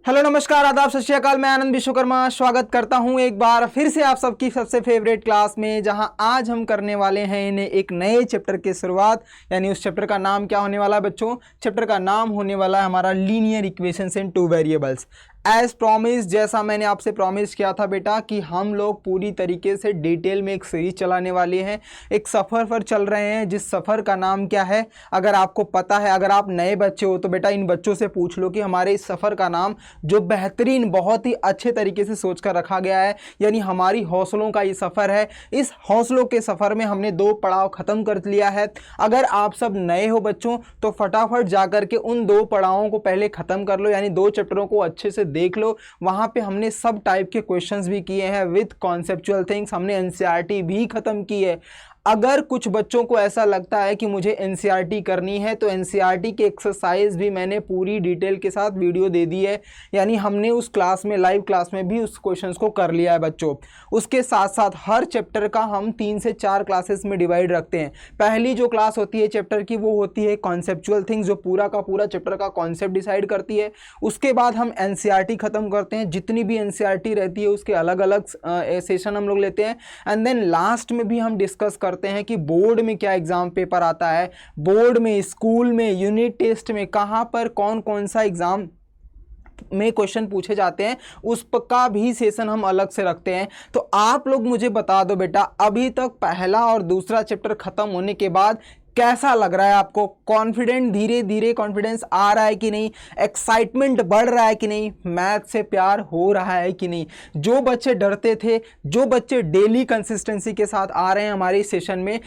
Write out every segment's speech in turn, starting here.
Hello नमस्कार आदाब सत श्री अकाल। मैं आनंद विश्वकर्मा स्वागत करता हूं एक बार फिर से आप सबकी सबसे फेवरेट क्लास में, जहां आज हम करने वाले हैं इन्हें एक नए चैप्टर की शुरुआत। यानी उस चैप्टर का नाम क्या होने वाला है बच्चों? चैप्टर का नाम होने वाला है हमारा linear equations in two variables. As promise, जैसा मैंने आपसे प्रॉमिस किया था बेटा कि हम लोग पूरी तरीके से डिटेल में एक सीरीज चलाने वाले हैं, एक सफ़र पर चल रहे हैं जिस सफ़र का नाम क्या है अगर आपको पता है। अगर आप नए बच्चे हो तो बेटा इन बच्चों से पूछ लो कि हमारे इस सफ़र का नाम, जो बेहतरीन बहुत ही अच्छे तरीके से सोच कर रखा गया है, यानी हमारी हौसलों का ये सफ़र है। इस हौसलों के सफ़र में हमने 2 पड़ाव ख़त्म कर लिया है। अगर आप सब नए हो बच्चों तो फटाफट जाकर के उन 2 पड़ावों को पहले ख़त्म कर लो, यानी 2 चैप्टरों को अच्छे से देख लो। वहां पे हमने सब टाइप के क्वेश्चंस भी किए हैं विद कॉन्सेप्चुअल थिंग्स, हमने एनसीईआरटी भी खत्म की है। अगर कुछ बच्चों को ऐसा लगता है कि मुझे एनसीईआरटी करनी है तो एनसीईआरटी की एक्सरसाइज भी मैंने पूरी डिटेल के साथ वीडियो दे दी है, यानी हमने उस क्लास में, लाइव क्लास में भी उस क्वेश्चंस को कर लिया है बच्चों। उसके साथ साथ हर चैप्टर का हम 3 से 4 क्लासेस में डिवाइड रखते हैं। पहली जो क्लास होती है चैप्टर की वो होती है कॉन्सेप्चुअल थिंग्स, जो पूरा का पूरा चैप्टर का कॉन्सेप्ट डिसाइड करती है। उसके बाद हम एनसीईआरटी खत्म करते हैं, जितनी भी एनसीईआरटी रहती है उसके अलग अलग सेशन हम लोग लेते हैं। एंड देन लास्ट में भी हम डिस्कस करते हैं कि बोर्ड में क्या एग्जाम पेपर आता है, बोर्ड में, स्कूल में, यूनिट टेस्ट में कहां पर कौन कौन सा एग्जाम में क्वेश्चन पूछे जाते हैं, उसका भी सेशन हम अलग से रखते हैं। तो आप लोग मुझे बता दो बेटा, अभी तक पहला और दूसरा चैप्टर खत्म होने के बाद कैसा लग रहा है आपको? कॉन्फिडेंट, धीरे धीरे कॉन्फिडेंस आ रहा है कि नहीं? एक्साइटमेंट बढ़ रहा है कि नहीं? मैथ से प्यार हो रहा है कि नहीं? जो बच्चे डरते थे, जो बच्चे डेली कंसिस्टेंसी के साथ आ रहे हैं हमारे सेशन में,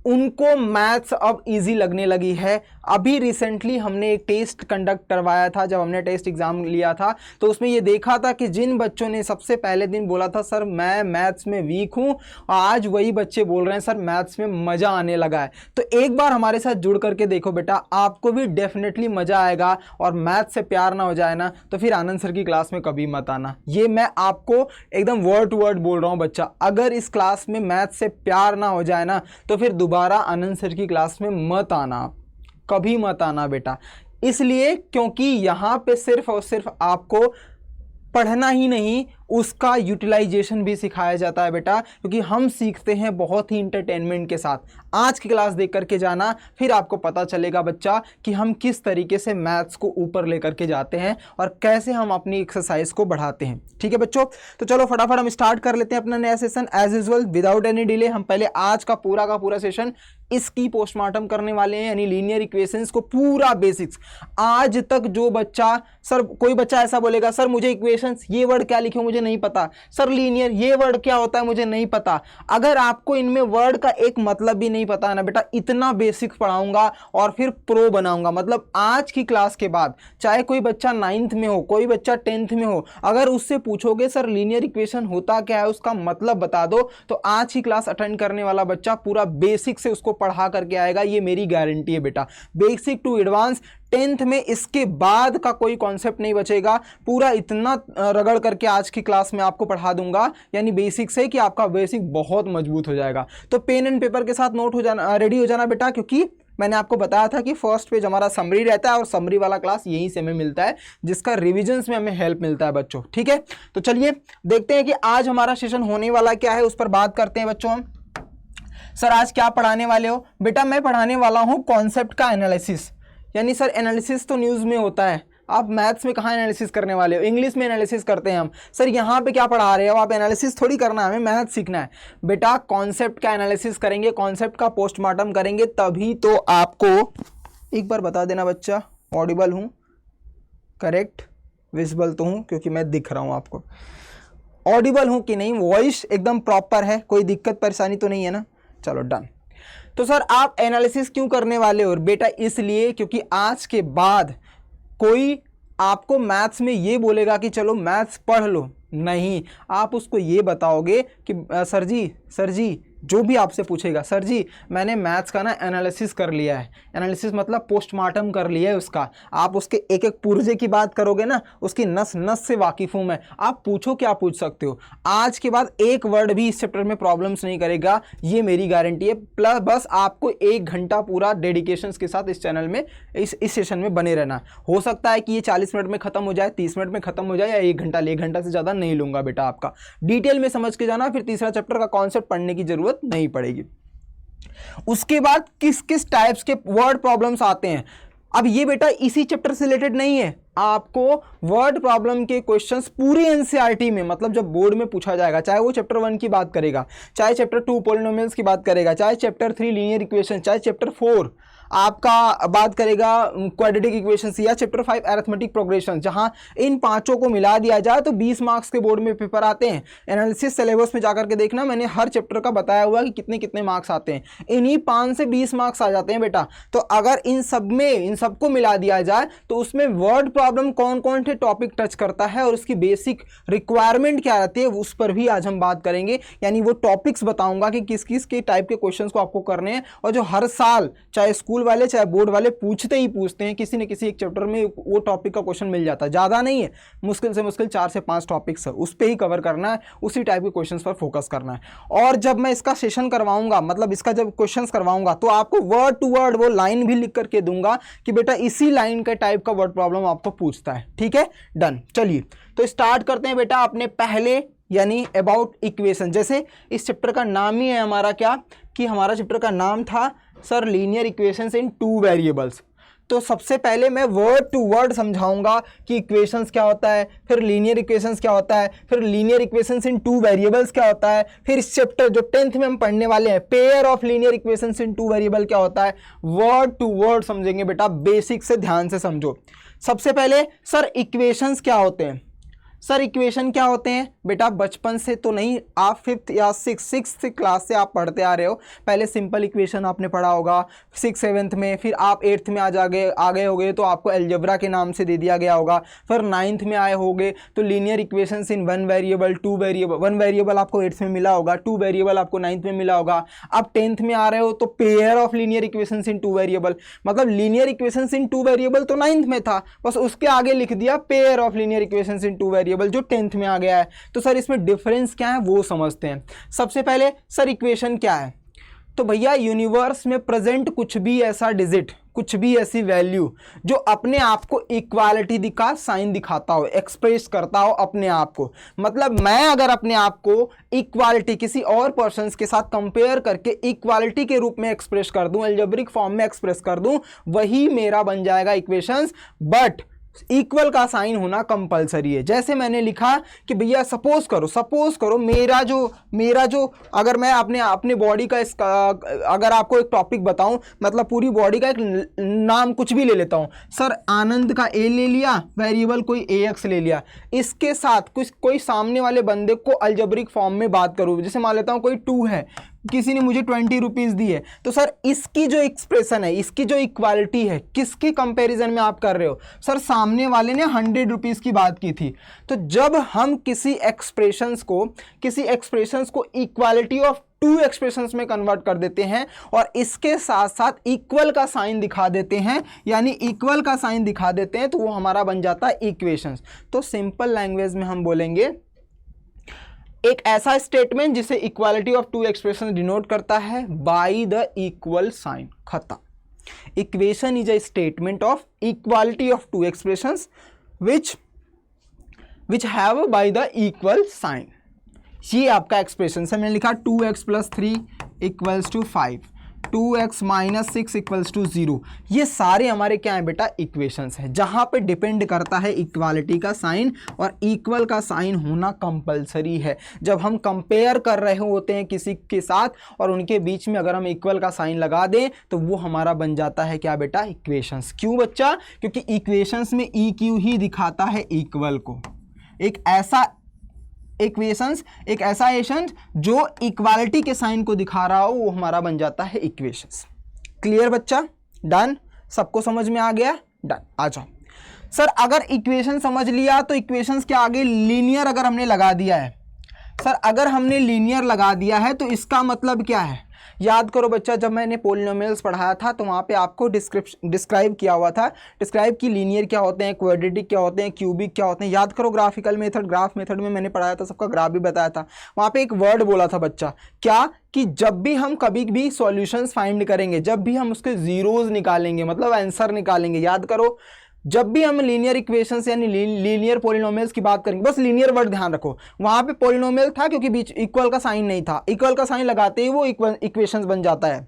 उनको मैथ्स अब इजी लगने लगी है। अभी रिसेंटली हमने एक टेस्ट कंडक्ट करवाया था, जब हमने टेस्ट एग्जाम लिया था तो उसमें ये देखा था कि जिन बच्चों ने सबसे पहले दिन बोला था सर मैं मैथ्स में वीक हूँ, आज वही बच्चे बोल रहे हैं सर मैथ्स में मज़ा आने लगा है। तो एक बार हमारे साथ जुड़ करके देखो बेटा, आपको भी डेफिनेटली मज़ा आएगा। और मैथ्स से प्यार ना हो जाए ना तो फिर आनंद सर की क्लास में कभी मत आना। ये मैं आपको एकदम वर्ड टू वर्ड बोल रहा हूँ बच्चा, अगर इस क्लास में मैथ्स से प्यार ना हो जाए ना तो फिर दोबारा आनंद सर की क्लास में मत आना, कभी मत आना बेटा। इसलिए क्योंकि यहाँ पे सिर्फ और सिर्फ आपको पढ़ना ही नहीं, उसका यूटिलाइजेशन भी सिखाया जाता है बेटा, क्योंकि हम सीखते हैं बहुत ही इंटरटेनमेंट के साथ। आज की क्लास देख करके जाना, फिर आपको पता चलेगा बच्चा कि हम किस तरीके से मैथ्स को ऊपर लेकर के जाते हैं और कैसे हम अपनी एक्सरसाइज को बढ़ाते हैं। ठीक है बच्चों, तो चलो फटाफट हम स्टार्ट कर लेते हैं अपना नया session. As usual without any delay हम पहले आज का पूरा सेशन इसकी पोस्टमार्टम करने वाले हैं, यानी लीनियर इक्वेशंस को पूरा बेसिक्स। आज तक जो बच्चा, सर कोई बच्चा ऐसा बोलेगा सर मुझे इक्वेशंस ये वर्ड क्या लिखे मुझे नहीं पता, सर लीनियर ये वर्ड क्या होता है मुझे नहीं पता। अगर आपको इनमें वर्ड का एक मतलब भी नहीं पता है ना बेटा, इतना बेसिक पढ़ाऊंगा और फिर प्रो बनाऊंगा। मतलब आज की क्लास के बाद चाहे कोई बच्चा 9th में हो, कोई बच्चा 10th में हो, अगर उससे पूछोगे सर लीनियर इक्वेशन होता क्या है, उसका मतलब बता दो, तो आज की क्लास अटेंड करने वाला बच्चा पूरा बेसिक से उसको पढ़ा करके आएगा, ये मेरी गारंटी है बेटा। बेसिक टू एडवांस 10th में इसके बाद का कोई कॉन्सेप्ट नहीं बचेगा, पूरा इतना रगड़ करके आज की क्लास में आपको पढ़ा दूंगा, यानी बेसिक से, कि आपका बेसिक बहुत मजबूत हो जाएगा। तो पेन एंड पेपर के साथ नोट हो जाना, रेडी हो जाना बेटा, क्योंकि मैंने आपको बताया था कि फर्स्ट पेज हमारा समरी रहता है और समरी वाला क्लास यहीं से हमें मिलता है, जिसका रिविजन्स में हमें हेल्प मिलता है बच्चों। ठीक है, तो चलिए देखते हैं कि आज हमारा सेशन होने वाला क्या है, उस पर बात करते हैं बच्चों हम। सर आज क्या पढ़ाने वाले हो? बेटा मैं पढ़ाने वाला हूं कॉन्सेप्ट का एनालिसिस। यानी सर एनालिसिस तो न्यूज़ में होता है, आप मैथ्स में कहाँ एनालिसिस करने वाले हो? इंग्लिश में एनालिसिस करते हैं हम। सर यहाँ पे क्या पढ़ा रहे हो आप? एनालिसिस थोड़ी करना है, हमें मैथ्स सीखना है बेटा। कॉन्सेप्ट का एनालिसिस करेंगे, कॉन्सेप्ट का पोस्टमार्टम करेंगे, तभी तो आपको, एक बार बता देना बच्चा, ऑडिबल हूँ, करेक्ट, विजिबल तो हूँ क्योंकि मैं दिख रहा हूँ आपको, ऑडिबल हूँ कि नहीं, वॉइस एकदम प्रॉपर है, कोई दिक्कत परेशानी तो नहीं है ना? चलो डन। तो सर आप एनालिसिस क्यों करने वाले हो? बेटा इसलिए क्योंकि आज के बाद कोई आपको मैथ्स में ये बोलेगा कि चलो मैथ्स पढ़ लो, नहीं, आप उसको ये बताओगे कि सर जी जो भी आपसे पूछेगा, सर जी मैंने मैथ्स का ना एनालिसिस कर लिया है, एनालिसिस मतलब पोस्टमार्टम कर लिया है उसका, आप उसके एक एक पुर्जे की बात करोगे ना, उसकी नस नस से वाकिफ हूँ मैं, आप पूछो क्या पूछ सकते हो। आज के बाद एक वर्ड भी इस चैप्टर में प्रॉब्लम्स नहीं करेगा, ये मेरी गारंटी है। प्लस बस आपको 1 घंटा पूरा डेडिकेशन के साथ इस चैनल में इस सेशन में बने रहना। हो सकता है कि ये 40 मिनट में खत्म हो जाए, 30 मिनट में खत्म हो जाए, या 1 घंटा, 1 घंटा से ज़्यादा नहीं लूँगा बेटा आपका। डिटेल में समझ के जाना, फिर तीसरा चैप्टर का कॉन्सेप्ट पढ़ने की जरूरत नहीं पड़ेगी। उसके बाद किस किस टाइप्स के वर्ड प्रॉब्लम्स आते हैं। अब ये बेटा इसी चैप्टर से रिलेटेड नहीं है, आपको वर्ड प्रॉब्लम के क्वेश्चंस पूरी एनसीईआरटी में, मतलब जब बोर्ड में पूछा जाएगा, चाहे वो चैप्टर 1 की बात करेगा, चाहे चैप्टर 2 पॉलिनोमियल्स की बात करेगा, चाहे चैप्टर 3 लीनियर इक्वेशन, चाहे चैप्टर 4 आपका बात करेगा क्वाड्रेटिक इक्वेशंस, या चैप्टर 5 अरिथमेटिक प्रोग्रेशन, जहां इन पांचों को मिला दिया जाए तो 20 मार्क्स के बोर्ड में पेपर आते हैं। एनालिसिस सिलेबस में जाकर के देखना, मैंने हर चैप्टर का बताया हुआ कि कितने कितने मार्क्स आते हैं, इन्हीं 5 से 20 मार्क्स आ जाते हैं बेटा। तो अगर इन सब में इन सबको मिला दिया जाए तो उसमें वर्ड प्रॉब्लम कौन कौन से टॉपिक टच करता है और उसकी बेसिक रिक्वायरमेंट क्या रहती है, उस पर भी आज हम बात करेंगे। यानी वो टॉपिक्स बताऊंगा कि किस किस के टाइप के क्वेश्चंस को आपको करने हैं, और जो हर साल चाहे स्कूल वाले चाहे बोर्ड वाले पूछते ही पूछते हैं, किसी न किसी एक चैप्टर में वो टॉपिक का क्वेश्चन मिल जाता है। ज़्यादा नहीं है, मुश्किल से मुश्किल 4 से 5 टॉपिक्स है, उस पर ही कवर करना है, उसी टाइप के क्वेश्चंस पर फोकस करना है। और जब मैं इसका सेशन करवाऊंगा, मतलब इसका जब क्वेश्चंस करवाऊंगा, तो आपको वर्ड टू वर्ड वो लाइन भी लिख करके दूंगा कि बेटा इसी लाइन का टाइप का वर्ड प्रॉब्लम आपको पूछता है। ठीक है, डन। चलिए तो स्टार्ट करते हैं बेटा अपने पहले, यानी अबाउट इक्वेशन। जैसे इस चैप्टर का नाम ही है हमारा क्या, कि हमारा चैप्टर का नाम था sir linear equations in 2 variables. तो सबसे पहले मैं वर्ड टू वर्ड समझाऊंगा कि इक्वेशंस क्या होता है, फिर लीनियर इक्वेशंस क्या होता है, फिर लीनियर इक्वेशंस इन 2 वेरिएबल्स क्या होता है, फिर इस चैप्टर जो 10th में हम पढ़ने वाले हैं pair of linear equations in 2 variable क्या होता है, वर्ड टू वर्ड समझेंगे बेटा, बेसिक से ध्यान से समझो। सबसे पहले सर इक्वेशंस क्या होते हैं, सर इक्वेशन क्या होते हैं बेटा, बचपन से तो नहीं, आप 5th या 6th क्लास से आप पढ़ते आ रहे हो। पहले सिंपल इक्वेशन आपने पढ़ा होगा 6th 7th में, फिर आप 8th में आ गए होगे तो आपको अलजेब्रा के नाम से दे दिया गया होगा। फिर 9th में आए होगे तो लीनियर इक्वेशंस इन 1 वेरिएबल 2 वेरिएबल, 1 वेरिएबल आपको 8th में मिला होगा, 2 वेरिएबल आपको 9th में मिला होगा। अब 10th में आ रहे हो तो pair of linear equations in 2 variable, मतलब लीनियर इक्वेशंस इन 2 वेरिएबल तो 9th में था, बस उसके आगे लिख दिया pair of linear equations in 2 variable, जो 10th में आ गया है। तो सर इसमें डिफरेंस क्या है वो समझते हैं। सबसे पहले सर इक्वेशन क्या है, तो भैया यूनिवर्स में प्रेजेंट कुछ भी ऐसा डिजिट, कुछ भी ऐसी वैल्यू जो अपने आप को इक्वालिटी का साइन दिखाता हो, एक्सप्रेस करता हो अपने आप को। मतलब मैं अगर अपने आप को इक्वालिटी किसी और पर्सन के साथ कंपेयर करके इक्वालिटी के रूप में एक्सप्रेस कर दूं, अलजेब्रिक फॉर्म में एक्सप्रेस कर दूं, वही मेरा बन जाएगा इक्वेशंस। बट इक्वल का साइन होना कंपलसरी है। जैसे मैंने लिखा कि भैया सपोज करो मेरा जो अगर मैं अपने बॉडी का अगर आपको एक टॉपिक बताऊं, मतलब पूरी बॉडी का एक नाम कुछ भी ले लेता हूं, सर आनंद का ए ले लिया, वेरिएबल कोई AX ले लिया, इसके साथ कोई सामने वाले बंदे को अलजेब्रिक फॉर्म में बात करूं, जैसे मान लेता हूं कोई 2 है, किसी ने मुझे 20 रुपीज़ दी है, तो सर इसकी जो एक्सप्रेशन है, इसकी जो इक्वालिटी है, किसके कंपैरिजन में आप कर रहे हो, सर सामने वाले ने 100 रुपीज़ की बात की थी। तो जब हम किसी एक्सप्रेशंस को इक्वालिटी ऑफ 2 एक्सप्रेशंस में कन्वर्ट कर देते हैं और इसके साथ साथ इक्वल का साइन दिखा देते हैं, यानी इक्वल का साइन दिखा देते हैं, तो वो हमारा बन जाता है इक्वेशंस। तो सिंपल लैंग्वेज में हम बोलेंगे एक ऐसा स्टेटमेंट जिसे इक्वालिटी ऑफ 2 एक्सप्रेशन डिनोट करता है बाय द इक्वल साइन, खत्म। Equation is a statement of equality of 2 expressions which have by the equal sign. ये आपका एक्सप्रेशन है, मैंने लिखा 2x + 3 = 5, 2x - 6 = 0। ये सारे हमारे क्या हैं बेटा, इक्वेशंस हैं, जहां पे डिपेंड करता है इक्वालिटी का साइन, और इक्वल का साइन होना कंपलसरी है। जब हम कंपेयर कर रहे होते हैं किसी के साथ और उनके बीच में अगर हम इक्वल का साइन लगा दें तो वो हमारा बन जाता है क्या बेटा, इक्वेशंस। क्यों बच्चा, क्योंकि इक्वेशंस में EQ ही दिखाता है इक्वल को। एक ऐसा एशंस जो इक्वालिटी के साइन को दिखा रहा हो वो हमारा बन जाता है इक्वेशंस। क्लियर बच्चा, डन, सबको समझ में आ गया, डन। आ जाओ सर, अगर इक्वेशन समझ लिया तो इक्वेशंस के आगे लीनियर अगर हमने लगा दिया है, सर अगर हमने लीनियर लगा दिया है तो इसका मतलब क्या है? याद करो बच्चा, जब मैंने पोलिनोमियल्स पढ़ाया था तो वहाँ पे आपको डिस्क्राइब किया हुआ था, डिस्क्राइब की लीनियर क्या होते हैं, क्वाड्रेटिक क्या होते हैं, क्यूबिक क्या होते हैं। याद करो ग्राफिकल मेथड, ग्राफ मेथड में मैंने पढ़ाया था, सबका ग्राफ भी बताया था। वहाँ पे एक वर्ड बोला था बच्चा, क्या कि जब भी हम कभी भी सॉल्यूशंस फाइंड करेंगे, जब भी हम उसके जीरोज निकालेंगे, मतलब आंसर निकालेंगे, याद करो जब भी हम लीनियर इक्वेशंस यानी लीनियर पॉलिनोमियल्स की बात करेंगे, बस लीनियर वर्ड ध्यान रखो, वहां पे पॉलिनोमियल था क्योंकि बीच इक्वल का साइन नहीं था, इक्वल का साइन लगाते ही वो इक्वेशंस बन जाता है।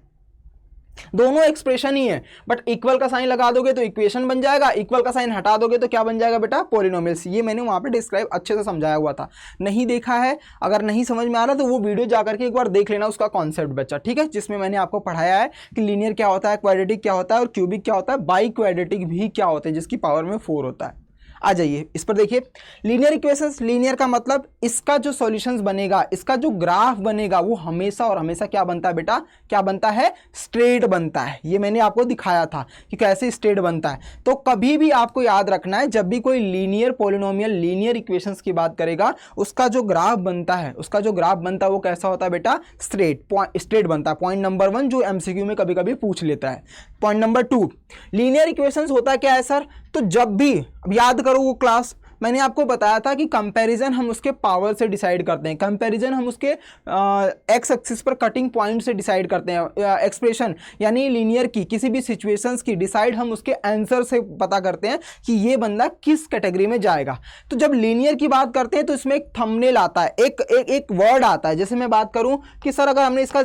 दोनों एक्सप्रेशन ही है, बट इक्वल का साइन लगा दोगे तो इक्वेशन बन जाएगा, इक्वल का साइन हटा दोगे तो क्या बन जाएगा बेटा? पॉलिनोमियल्स। ये मैंने वहां पे डिस्क्राइब अच्छे से समझाया हुआ था, नहीं देखा है, अगर नहीं समझ में आ रहा तो वो वीडियो जाकर के एक बार देख लेना, उसका कॉन्सेप्ट बच्चा, ठीक है, जिसमें मैंने आपको पढ़ाया है कि लीनियर क्या होता है, क्वाड्रेटिक क्या होता है और क्यूबिक क्या होता है, बाई क्वाड्रेटिक भी क्या होते हैं जिसकी पावर में 4 होता है। आ जाइए इस पर देखिए, लीनियर इक्वेशंस, लीनियर का मतलब इसका जो सॉल्यूशंस बनेगा, इसका जो ग्राफ बनेगा वो हमेशा और हमेशा क्या बनता है बेटा? क्या बनता है? स्ट्रेट बनता है। ये मैंने आपको दिखाया था कि कैसे स्ट्रेट बनता है। तो कभी भी आपको याद रखना है, जब भी कोई लीनियर पॉलिनोमियल लीनियर इक्वेशंस की बात करेगा, उसका जो ग्राफ बनता है, उसका जो ग्राफ बनता है वो कैसा होता है बेटा? स्ट्रेट बनता है। पॉइंट नंबर 1 जो एमसीक्यू में कभी कभी पूछ लेता है। पॉइंट नंबर 2, लीनियर इक्वेशंस होता क्या है सर? तो जब भी, अब याद करो वो क्लास मैंने आपको बताया था कि कंपैरिजन हम उसके पावर से डिसाइड करते हैं, कंपैरिजन हम उसके एक्स एक्सिस पर कटिंग पॉइंट से डिसाइड करते हैं। एक्सप्रेशन यानी लीनियर की किसी भी सिचुएशंस की डिसाइड हम उसके आंसर से पता करते हैं कि ये बंदा किस कैटेगरी में जाएगा। तो जब लीनियर की बात करते हैं तो इसमें एक थंबनेल आता है, एक वर्ड आता है। जैसे मैं बात करूं कि सर अगर हमने इसका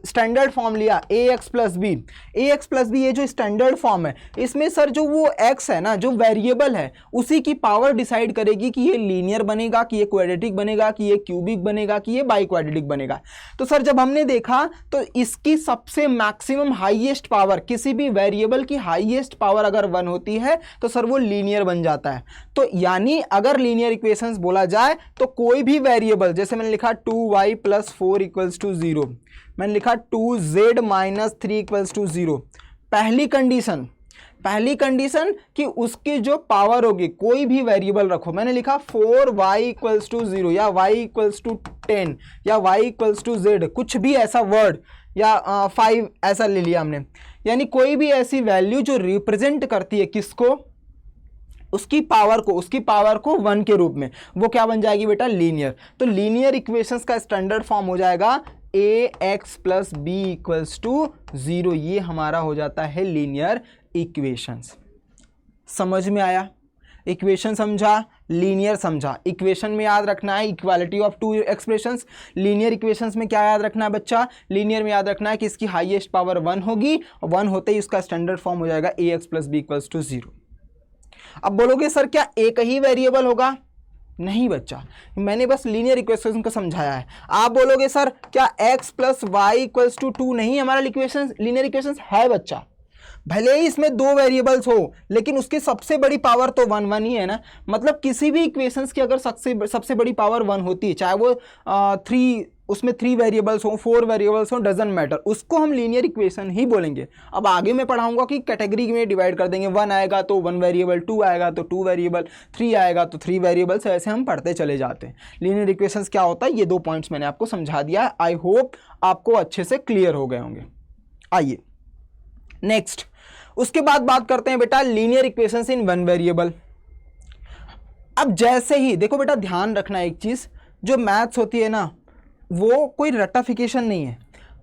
स्टैंडर्ड फॉर्म लिया ax प्लस बी, ये जो स्टैंडर्ड फॉर्म है, इसमें सर जो वो x है ना, जो वेरिएबल है, उसी की पावर डिसाइड करेगी कि ये लीनियर बनेगा, कि ये क्वाड्रेटिक बनेगा, कि ये क्यूबिक बनेगा, कि ये बाई क्वाड्रेटिक बनेगा। तो सर जब हमने देखा तो इसकी सबसे मैक्सिमम हाईएस्ट पावर, किसी भी वेरिएबल की हाईएस्ट पावर अगर 1 होती है तो सर वो लीनियर बन जाता है। तो यानी अगर लीनियर इक्वेशंस बोला जाए तो कोई भी वेरिएबल, जैसे मैंने लिखा 2y + 4 = 0, मैंने लिखा 2z - 3 = 0, पहली कंडीशन कि उसकी जो पावर होगी, कोई भी वेरिएबल रखो, मैंने लिखा 4y = 0 या y = 10 या y = z, कुछ भी ऐसा वर्ड, या 5 ऐसा ले लिया हमने, यानी कोई भी ऐसी वैल्यू जो रिप्रेजेंट करती है किसको? उसकी पावर को 1 के रूप में, वो क्या बन जाएगी बेटा? लीनियर। तो लीनियर इक्वेशंस का स्टैंडर्ड फॉर्म हो जाएगा ax + b = 0, ये हमारा हो जाता है लीनियर इक्वेशंस। समझ में आया? इक्वेशन समझा, लीनियर समझा। इक्वेशन में याद रखना है equality of 2 expressions. Linear equations में क्या याद रखना है बच्चा? लीनियर में याद रखना है कि इसकी हाईएस्ट पावर 1 होगी, और 1 होते ही उसका स्टैंडर्ड फॉर्म हो जाएगा ax + b = 0। अब बोलोगे सर क्या एक ही वेरिएबल होगा? नहीं बच्चा, मैंने बस लीनियर इक्वेशन को समझाया है। आप बोलोगे सर क्या x + y = 2 नहीं हमारा इक्वेशन लीनियर इक्वेशन है बच्चा? भले ही इसमें 2 वेरिएबल्स हो, लेकिन उसकी सबसे बड़ी पावर तो 1 ही है ना। मतलब किसी भी इक्वेशंस की अगर सबसे बड़ी पावर 1 होती है, चाहे वो 3 वेरिएबल्स हो, 4 वेरिएबल्स हो, डजंट मैटर, उसको हम लीनियर इक्वेशन ही बोलेंगे। अब आगे मैं पढ़ाऊंगा कि कैटेगरी में डिवाइड कर देंगे, 1 आएगा तो 1 वेरिएबल, 2 आएगा तो 2 वेरिएबल, 3 आएगा तो 3 वेरिएबल्स, ऐसे हम पढ़ते चले जाते हैं। लीनियर इक्वेशंस क्या होता है, ये 2 पॉइंट्स मैंने आपको समझा दिया है। आई होप आपको अच्छे से क्लियर हो गए होंगे। आइए नेक्स्ट, उसके बाद बात करते हैं बेटा लीनियर इक्वेशंस इन 1 वेरिएबल। अब जैसे ही देखो बेटा, ध्यान रखना एक चीज, जो मैथ्स होती है ना, वो कोई रट्टाफिकेशन नहीं है,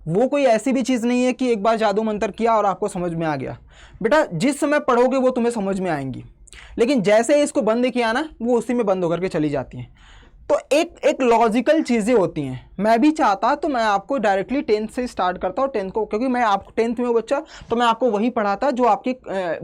वो कोई ऐसी भी चीज़ नहीं है कि एक बार जादू मंत्र किया और आपको समझ में आ गया। बेटा जिस समय पढ़ोगे वो तुम्हें समझ में आएंगी, लेकिन जैसे इसको बंद किया ना, वो उसी में बंद होकर के चली जाती हैं। तो एक लॉजिकल चीज़ें होती हैं। मैं भी चाहता तो मैं आपको डायरेक्टली 10th से स्टार्ट करता हूँ, 10th को, क्योंकि मैं आपको 10th में हूँ बच्चा, तो मैं आपको वही पढ़ाता जो आपकी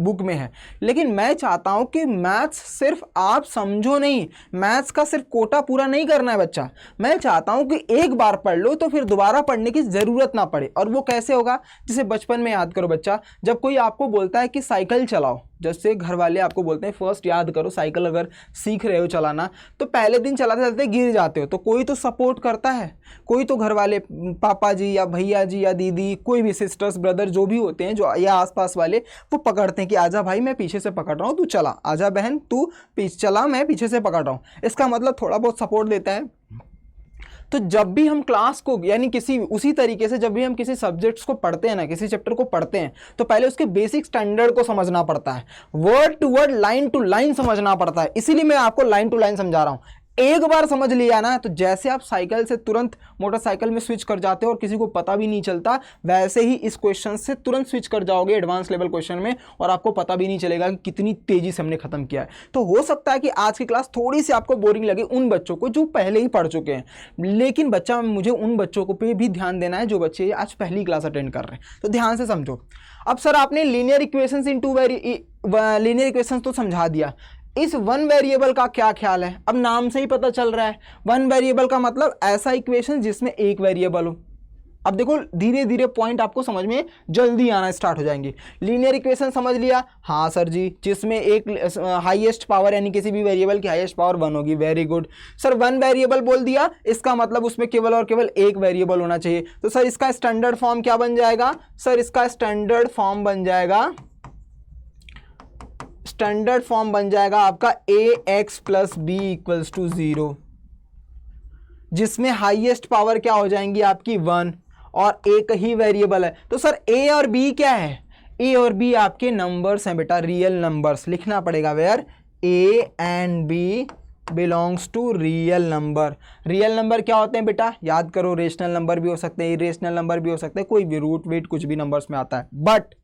बुक में है। लेकिन मैं चाहता हूँ कि मैथ्स सिर्फ आप समझो नहीं, मैथ्स का सिर्फ कोटा पूरा नहीं करना है बच्चा। मैं चाहता हूँ कि एक बार पढ़ लो तो फिर दोबारा पढ़ने की ज़रूरत ना पड़े। और वो कैसे होगा? जैसे बचपन में याद करो बच्चा, जब कोई आपको बोलता है कि साइकिल चलाओ, जैसे घर वाले आपको बोलते हैं फर्स्ट याद करो, साइकिल अगर सीख रहे हो चलाना तो पहले दिन चलाते चलाते गिर जाते हो, तो कोई तो सपोर्ट करता है, कोई तो घर वाले, पापा जी या भैया जी या दीदी, कोई भी सिस्टर्स ब्रदर जो भी होते हैं, जो या आसपास वाले, वो पकड़ते हैं कि आजा भाई मैं पीछे से पकड़ रहा हूँ तू चला, आजा बहन तू पीछे चला मैं पीछे से पकड़ रहा हूँ। इसका मतलब थोड़ा बहुत सपोर्ट देता है। तो जब भी हम क्लास को यानी किसी उसी तरीके से जब भी हम किसी सब्जेक्ट्स को पढ़ते हैं ना, किसी चैप्टर को पढ़ते हैं, तो पहले उसके बेसिक स्टैंडर्ड को समझना पड़ता है, word to word line to line समझना पड़ता है। इसीलिए मैं आपको लाइन टू लाइन समझा रहा हूं। एक बार समझ लिया ना, तो जैसे आप साइकिल से तुरंत मोटरसाइकिल में स्विच कर जाते हो और किसी को पता भी नहीं चलता, वैसे ही इस क्वेश्चन से तुरंत स्विच कर जाओगे एडवांस लेवल क्वेश्चन में, और आपको पता भी नहीं चलेगा कि कितनी तेजी से हमने खत्म किया है। तो हो सकता है कि आज की क्लास थोड़ी सी आपको बोरिंग लगे उन बच्चों को जो पहले ही पढ़ चुके हैं, लेकिन बच्चा मुझे उन बच्चों को पे भी ध्यान देना है जो बच्चे आज पहली क्लास अटेंड कर रहे हैं। तो ध्यान से समझो। अब सर आपने linear equations in two linear equations तो समझा दिया, इस वन वेरिएबल का क्या ख्याल है? अब नाम से ही पता चल रहा है, वन वेरिएबल का मतलब ऐसा इक्वेशन जिसमें एक वेरिएबल हो। अब देखो धीरे धीरे पॉइंट आपको समझ में जल्दी आना स्टार्ट हो जाएंगे। लीनियर इक्वेशन समझ लिया, हाँ सर जी, जिसमें एक हाईएस्ट पावर यानी किसी भी वेरिएबल की हाईएस्ट पावर 1 होगी, very good. Sir one variable बोल दिया, इसका मतलब उसमें केवल और केवल एक वेरिएबल होना चाहिए। तो सर इसका स्टैंडर्ड फॉर्म क्या बन जाएगा? सर इसका स्टैंडर्ड फॉर्म बन जाएगा, स्टैंडर्ड फॉर्म बन जाएगा आपका ax plus b equals to 0, जिसमें हाईएस्ट पावर क्या हो जाएंगी आपकी 1 और एक ही वेरिएबल है। तो सर a और b क्या है? a और b आपके नंबर्स हैं बेटा, रियल नंबर्स। लिखना पड़ेगा where a and b belongs to real number. Real number क्या होते हैं बेटा? याद करो, रेशनल नंबर भी हो सकते हैं, इरेशनल नंबर भी हो सकते हैं, कोई भी रूट वेट कुछ भी नंबर्स में आता है, बट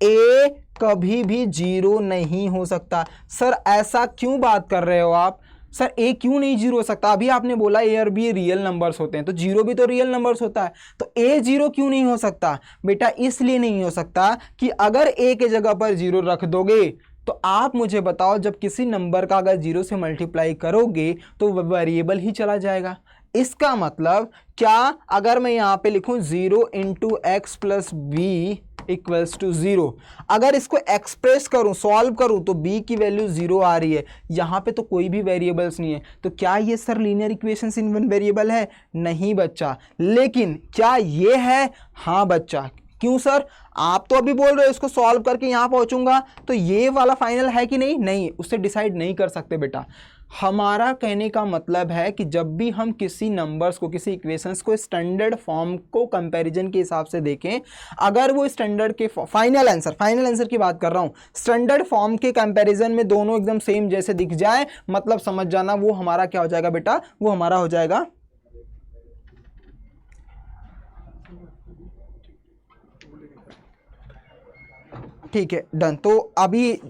a कभी भी 0 नहीं हो सकता। सर ऐसा क्यों बात कर रहे हो आप? सर a क्यों नहीं 0 हो सकता? अभी आपने बोला a और b रियल नंबर्स होते हैं, तो 0 भी तो रियल नंबर्स होता है, तो a 0 क्यों नहीं हो सकता? बेटा इसलिए नहीं हो सकता कि अगर a के जगह पर 0 रख दोगे तो आप मुझे बताओ, जब किसी नंबर का अगर 0 से मल्टीप्लाई करोगे तो वेरिएबल ही चला जाएगा। इसका मतलब क्या, अगर मैं यहाँ पे लिखूँ 0 into x plus b equals to 0, अगर इसको एक्सप्रेस करूं, सॉल्व करूं, तो b की वैल्यू 0 आ रही है, यहाँ पे तो कोई भी वेरिएबल्स नहीं है, तो क्या ये sir linear equations in one variable है? नहीं बच्चा। लेकिन क्या ये है? हाँ बच्चा। क्यों सर? आप तो अभी बोल रहे हो इसको सॉल्व करके यहाँ पहुंचूंगा, तो ये वाला फाइनल है कि नहीं? नहीं, उससे डिसाइड नहीं कर सकते बेटा। हमारा कहने का मतलब है कि जब भी हम किसी नंबर्स को, किसी इक्वेशंस को स्टैंडर्ड फॉर्म को कंपैरिजन के हिसाब से देखें, अगर वो स्टैंडर्ड के फाइनल आंसर की बात कर रहा हूं, स्टैंडर्ड फॉर्म के कंपैरिजन में दोनों एकदम सेम जैसे दिख जाए, मतलब समझ जाना वो हमारा क्या हो जाएगा बेटा? वो हमारा हो जाएगा ठीक है, डन। तो अभी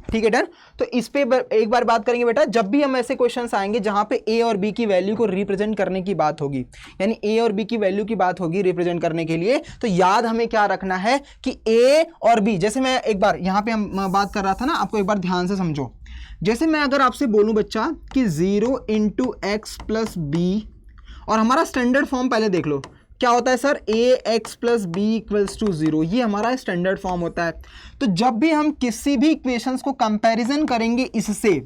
ठीक है, डन। तो इस पे एक बार बात करेंगे बेटा, जब भी हम ऐसे क्वेश्चंस आएंगे जहां पे a और b की वैल्यू को रिप्रेजेंट करने की बात होगी, यानी a और b की वैल्यू की बात होगी रिप्रेजेंट करने के लिए, तो याद हमें क्या रखना है कि a और b, जैसे मैं एक बार यहां पे हम बात कर रहा था ना, आपको एक बार ध्यान से समझो। जैसे मैं अगर आपसे बोलूं बच्चा कि 0 इंटू एक्स प्लस बी, और हमारा स्टैंडर्ड फॉर्म पहले देख लो क्या होता है sir, ax plus b equals to 0, ये हमारा स्टैंडर्ड फॉर्म होता है। तो जब भी हम किसी भी इक्वेशंस को कंपैरिजन करेंगे इससे,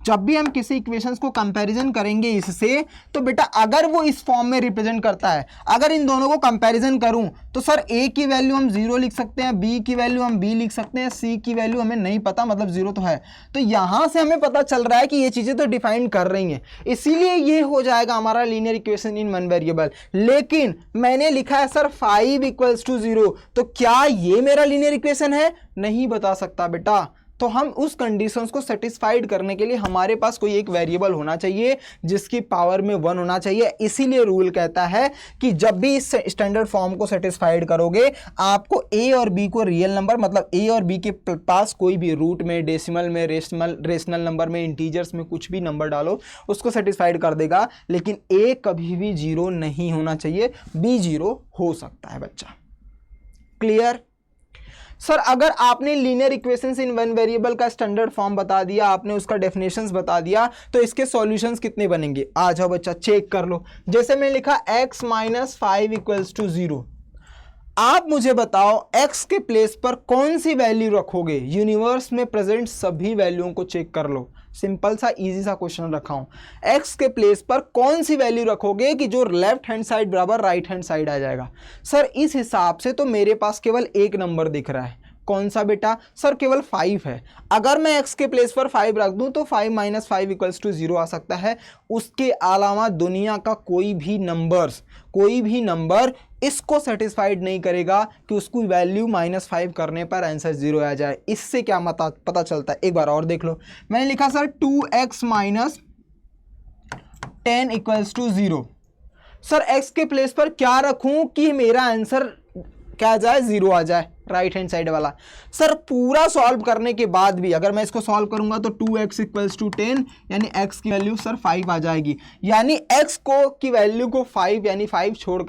जब भी हम किसी इक्वेशंस को कंपैरिजन करेंगे इससे, तो बेटा अगर वो इस फॉर्म में रिप्रेजेंट करता है, अगर इन दोनों को कंपैरिजन करूं, तो सर a की वैल्यू हम 0 लिख सकते हैं, b की वैल्यू हम b लिख सकते हैं, c की वैल्यू हमें नहीं पता, मतलब 0 तो है। तो यहां से हमें पता चल रहा है कि ये चीजें तो डिफाइन कर रही हैं, इसीलिए ये हो जाएगा हमारा linear equation in one variable. लेकिन मैंने लिखा है सर 5 इक्वल्स टू 0, तो क्या ये मेरा लीनियर इक्वेशन है? नहीं बता सकता बेटा। तो हम उस कंडीशंस को सेटिस्फाइड करने के लिए हमारे पास कोई एक वेरिएबल होना चाहिए जिसकी पावर में 1 होना चाहिए। इसीलिए रूल कहता है कि जब भी इस स्टैंडर्ड फॉर्म को सेटिस्फाइड करोगे, आपको a और b को रियल नंबर, मतलब a और b के पास कोई भी रूट में, डेसिमल में, रेशनल नंबर में, इंटीजर्स में कुछ भी नंबर डालो, उसको सेटिस्फाइड कर देगा। लेकिन a कभी भी 0 नहीं होना चाहिए, b 0 हो सकता है बच्चा। क्लियर? सर अगर आपने linear equations in one variable का स्टैंडर्ड फॉर्म बता दिया, आपने उसका डेफिनेशंस बता दिया, तो इसके सॉल्यूशंस कितने बनेंगे? आ जाओ बच्चा चेक कर लो। जैसे मैंने लिखा x माइनस 5 इक्वल्स टू 0, आप मुझे बताओ x के प्लेस पर कौन सी वैल्यू रखोगे? यूनिवर्स में प्रेजेंट सभी वैल्यूओं को चेक कर लो, सिंपल सा इजी सा क्वेश्चन रखा हूं। x के प्लेस पर कौन सी वैल्यू रखोगे कि जो लेफ्ट हैंड साइड बराबर राइट हैंड साइड आ जाएगा? सर इस हिसाब से तो मेरे पास केवल एक नंबर दिख रहा है, कौन सा बेटा? सर केवल 5 है। अगर मैं x के प्लेस पर 5 रख दूं तो 5 - 5 इक्वल्स टू 0 आ सकता है। उसके अलावा दुनिया का कोई भी नंबर इसको सेटिस्फाइड नहीं करेगा कि उसको वैल्यू -5 करने पर आंसर 0 आ जाए। इससे क्या पता चलता है, एक बार और देख लो। मैंने लिखा sir 2x - 10 equals to 0। Sir x के प्लेस पर क्या रखूं कि मेरा आंसर क्या आ जाए? 0 आ जाए, राइट हैंड साइड वाला। सर पूरा सॉल्व करने के बाद भी अगर मैं इसको सॉल्व करूंगा तो 2x इक्वल्स टू 10 यानी x की वैल्यू सर 5 आ जाएगी। यानी x को की वैल्यू को 5 यानी 5 छोड़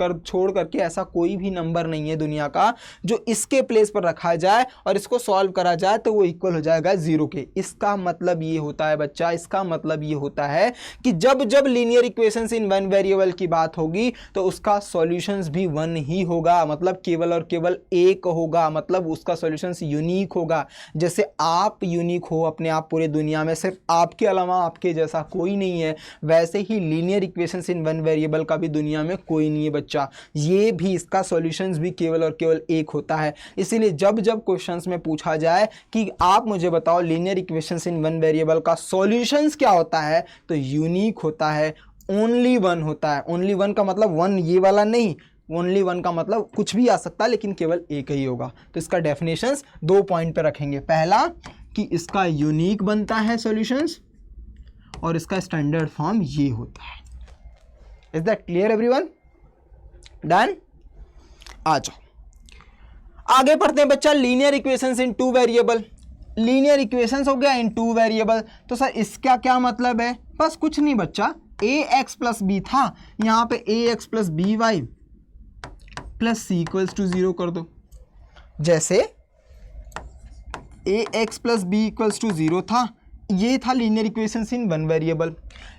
करके ऐसा कोई भी नंबर नहीं है दुनिया का जो इसके प्लेस पर रखा जाए और इसको सॉल्व करा जाए तो वो इक्वल हो जाएगा 0 के। इसका मतलब ये होता है बच्चा, इसका मतलब ये होता है कि जब जब linear equations in one variable की बात होगी तो उसका सॉल्यूशंस भी 1 ही होगा, मतलब केवल और केवल एक होगा, मतलब उसका सॉल्यूशंस यूनिक होगा। जैसे आप यूनिक हो अपने आप पूरे दुनिया में, सिर्फ आपके अलावा आपके जैसा कोई नहीं है, वैसे ही linear equations in one variable का भी दुनिया में कोई नहीं है बच्चा। ये भी इसका सॉल्यूशंस भी केवल और केवल एक होता है। इसीलिए जब जब क्वेश्चंस में पूछा जाए कि आप मुझे बताओ linear equations in one variable का सॉल्यूशंस क्या होता है, तो यूनिक होता है, ओनली 1 होता है। ओनली 1 का मतलब 1 ये वाला नहीं, ओनली 1 का मतलब कुछ भी आ सकता है लेकिन केवल एक ही होगा। तो इसका डेफिनेशंस 2 पॉइंट पे रखेंगे। पहला कि इसका यूनिक बनता है सॉल्यूशंस और इसका स्टैंडर्ड फॉर्म ये होता है। Is that clear everyone? Done? आ जाओ आगे पढ़ते हैं बच्चा। Linear equations in 2 variable. Linear equations हो गया इन 2 वेरिएबल, तो सर इसका क्या मतलब है? बस कुछ नहीं बच्चा, ax प्लस बी था, यहाँ पे ax plus b y plus c equals to 0 कर दो। जैसे ax plus b equals to 0 था, ये था लीनियर इक्वेशंस इन 1 वेरिएबल।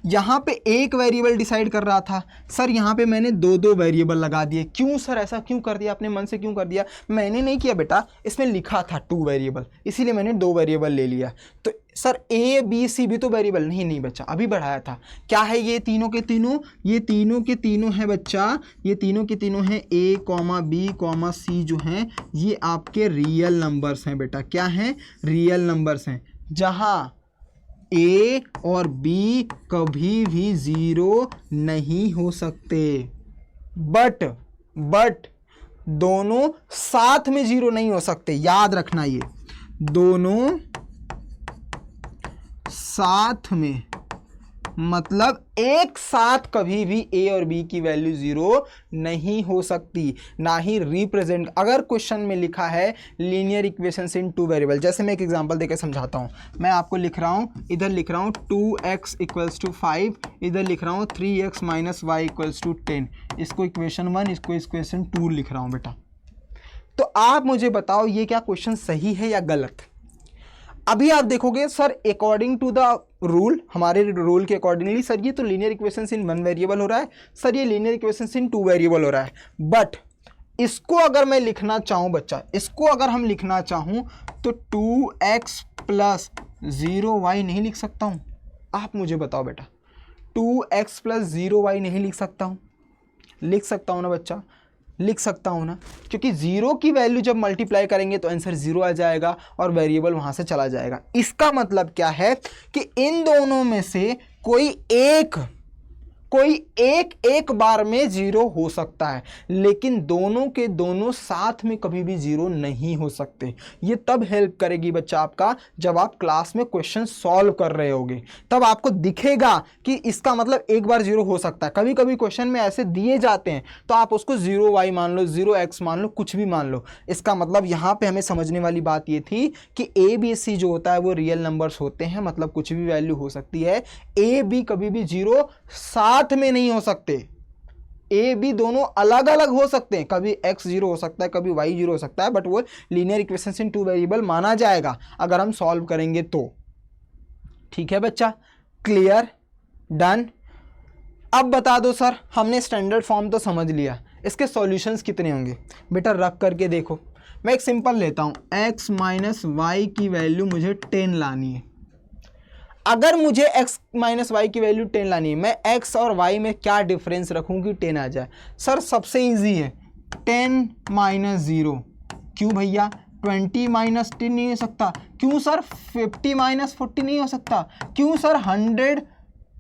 यहाँ पे एक वेरिएबल डिसाइड कर रहा था, सर यहाँ पे मैंने 2 वेरिएबल लगा दिए। क्यों सर ऐसा क्यों कर दिया? अपने मन से क्यों कर दिया? मैंने नहीं किया बेटा, इसमें लिखा था 2 वेरिएबल, इसीलिए मैंने 2 वेरिएबल ले लिया। तो सर ए बी सी भी तो वेरिएबल नहीं बच्चा, अभी बढ़ाया था। क्या है ये तीनों के तीनों? ये तीनों के तीनों है बच्चा, ये तीनों के तीनों हैं a, b, c जो हैं ये आपके रियल नंबर्स हैं बेटा। क्या हैं? रियल नंबर्स हैं, जहाँ a और b कभी भी 0 नहीं हो सकते। बट दोनों साथ में 0 नहीं हो सकते, याद रखना। ये दोनों साथ में मतलब एक साथ कभी भी a और b की वैल्यू 0 नहीं हो सकती, ना ही रिप्रेजेंट। अगर क्वेश्चन में लिखा है लीनियर इक्वेशंस इन 2 वेरिएबल, जैसे मैं एक एग्जांपल देकर समझाता हूं। मैं आपको लिख रहा हूं, इधर लिख रहा हूं 2x इक्वल्स टू 5, इधर लिख रहा हूं 3x minus y equals to 10। इसको इक्वेशन 1, इसको इक्वेशन 2 लिख रहा हूं बेटा। तो आप मुझे बताओ ये क्या क्वेश्चन सही है या गलत? अभी आप देखोगे sir according to the rule, हमारे रूल के अकॉर्डिंगली सर ये तो लीनियर इक्वेशंस इन 1 वेरिएबल हो रहा है, सर ये लीनियर इक्वेशंस इन 2 वेरिएबल हो रहा है। बट इसको अगर मैं लिखना चाहूँ बच्चा, इसको अगर हम लिखना चाहूँ तो 2x प्लस 0y नहीं लिख सकता हूँ? आप मुझे बताओ बेटा, 2x प्लस 0y नहीं लिख सकता हूँ? लिख सकता हूँ ना बच्चा? लिख सकता हूँ ना, क्योंकि 0 की वैल्यू जब मल्टीप्लाई करेंगे तो आंसर 0 आ जाएगा और वेरिएबल वहाँ से चला जाएगा। इसका मतलब क्या है कि इन दोनों में से कोई एक बार में 0 हो सकता है, लेकिन दोनों के दोनों साथ में कभी भी 0 नहीं हो सकते। ये तब हेल्प करेगी बच्चा आपका जब आप क्लास में क्वेश्चन सॉल्व कर रहे होगे, तब आपको दिखेगा कि इसका मतलब एक बार 0 हो सकता है। कभी कभी क्वेश्चन में ऐसे दिए जाते हैं तो आप उसको 0y मान लो, 0x मान लो, कुछ भी मान लो। इसका मतलब यहाँ पे हमें समझने वाली बात ये थी कि a b c जो होता है वो रियल नंबर्स होते हैं, मतलब कुछ भी वैल्यू हो सकती है। a b कभी भी 0 साथ में नहीं हो सकते, a b दोनों अलग अलग हो सकते हैं। कभी x 0 हो सकता है, कभी y 0 हो सकता है, बट वो लीनियर इक्वेशंस इन 2 वेरिएबल माना जाएगा अगर हम सॉल्व करेंगे तो। ठीक है बच्चा, क्लियर? डन? अब बता दो सर, हमने स्टैंडर्ड फॉर्म तो समझ लिया, इसके सॉल्यूशंस कितने होंगे? बेटा रख करके देखो। मैं एक सिंपल लेता हूं, x माइनस वाई की वैल्यू मुझे 10 लानी है। अगर मुझे x माइनस वाई की वैल्यू 10 लानी है, मैं x और y में क्या डिफरेंस रखूं कि 10 आ जाए? सर सबसे इजी है 10 माइनस 0। क्यों भैया? 20 माइनस 10 नहीं हो सकता। क्यों सर 50 माइनस 40 नहीं हो सकता? क्यों सर 100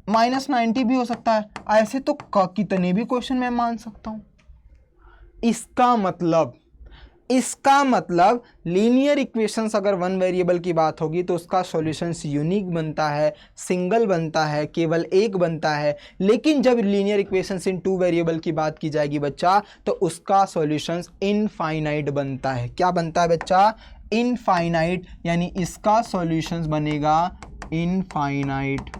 माइनस 90 भी हो सकता है? ऐसे तो कितने भी क्वेश्चन मैं मान सकता हूं। इसका मतलब लीनियर इक्वेशंस अगर वन वेरिएबल की बात होगी तो उसका सॉल्यूशंस यूनिक बनता है, सिंगल बनता है, केवल एक बनता है। लेकिन जब linear equations in two variable की बात की जाएगी बच्चा, तो उसका सॉल्यूशंस इनफाइनाइट बनता है। क्या बनता है बच्चा? इनफाइनाइट, यानी इसका सॉल्यूशंस बनेगा इनफाइनाइट।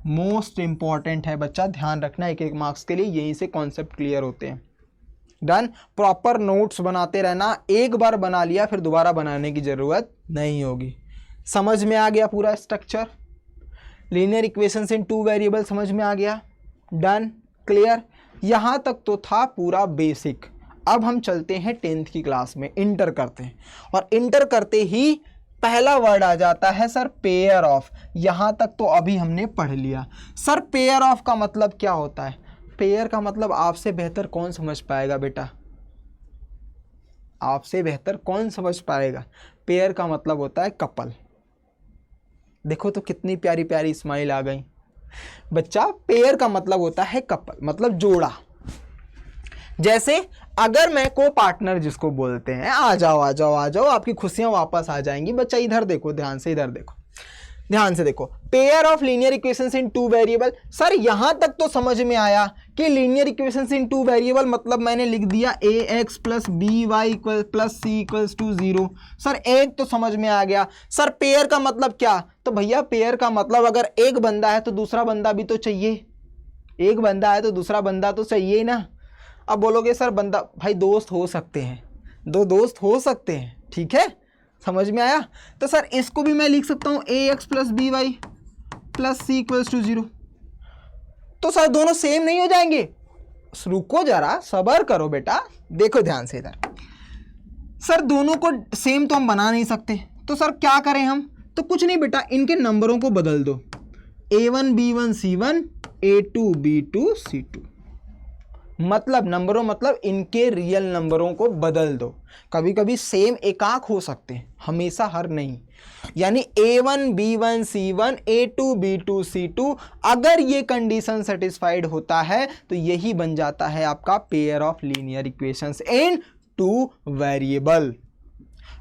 मोस्ट इंपॉर्टेंट है बच्चा, ध्यान रखना एक एक मार्क्स के लिए, यहीं से कॉन्सेप्ट क्लियर होते हैं। डन। प्रॉपर नोट्स बनाते रहना, एक बार बना लिया फिर दोबारा बनाने की जरूरत नहीं होगी। समझ में आ गया पूरा structure? Linear equations in two variable समझ में आ गया? Done, clear. यहां तक तो था पूरा बेसिक। अब हम चलते हैं 10th की क्लास में, इंटर करते हैं, और इंटर करते ही पहला वर्ड आ जाता है सर पेयर ऑफ। यहां तक तो अभी हमने पढ़ लिया। सर पेयर ऑफ का मतलब क्या होता है? पेयर का मतलब आपसे बेहतर कौन समझ पाएगा बेटा? आपसे बेहतर कौन समझ पाएगा? पेयर का मतलब होता है कपल। देखो तो कितनी प्यारी प्यारी स्माइल आ गई बच्चा। पेयर का मतलब होता है कपल, मतलब जोड़ा। जैसे अगर मैं को पार्टनर जिसको बोलते हैं, आ जाओ आ जाओ आ जाओ, आपकी खुशियां वापस आ जाएंगी। बच्चा इधर देखो, ध्यान से इधर देखो, ध्यान से देखो। Pair of linear equations in two variable. Sir यहां तक तो समझ में आया कि linear equations in two variable मतलब मैंने लिख दिया ax plus b y plus c equals to 0। Sir एक तो समझ में आ गया। सर पेयर का मतलब क्या? तो भैया पेयर का मतलब अगर एक बंदा है तो दूसरा बंदा भी तो चाहिए। एक बंदा है तो दूसरा बंदा तो चाहिए ना। अब बोलोगे सर बंदा, भाई दोस्त हो सकते हैं, दो दोस्त हो सकते हैं, ठीक है, समझ में आया? तो सर इसको भी मैं लिख सकता हूं ax plus b y plus c equals to 0। तो सर दोनों सेम नहीं हो जाएंगे? रुको जरा, सबर करो बेटा, देखो ध्यान से इधर। सर दोनों को सेम तो हम बना नहीं सकते, तो सर क्या करें हम? तो कुछ नहीं बेटा, इनके नंबरों को बदल दो। a1 b1 c1 a2 b2 c2। मतलब नंबरों मतलब इनके रियल नंबरों को बदल दो। कभी कभी सेम एकाक हो सकते हैं, हमेशा हर नहीं। यानी a1 b1 c1 a2 b2 c2, अगर ये कंडीशन सेटिस्फाइड होता है तो यही बन जाता है आपका pair of linear equations in two variable.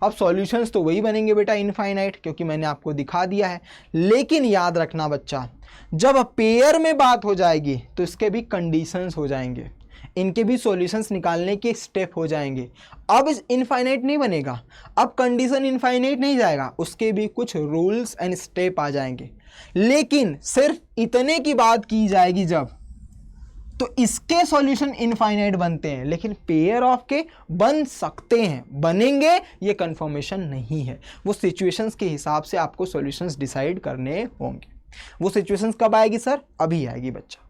अब सॉल्यूशंस तो वही बनेंगे बेटा इनफाइनाइट, क्योंकि मैंने आपको दिखा दिया है। लेकिन याद रखना बच्चा, जब पेयर में बात हो जाएगी तो इसके भी कंडीशंस हो जाएंगे, इनके भी सॉल्यूशंस निकालने के स्टेप हो जाएंगे। अब इस इनफाइनाइट नहीं बनेगा, अब कंडीशन इनफाइनाइट नहीं जाएगा, उसके भी कुछ रूल्स एंड स्टेप आ जाएंगे। लेकिन सिर्फ इतने की बात की जाएगी जब, तो इसके सॉल्यूशन इनफाइनाइट बनते हैं, लेकिन पेयर ऑफ के बन सकते हैं, बनेंगे ये कंफर्मेशन नहीं है। वो सिचुएशंस के हिसाब से आपको सॉल्यूशंस डिसाइड करने होंगे। वो सिचुएशंस कब आएगी सर? अभी आएगी बच्चा।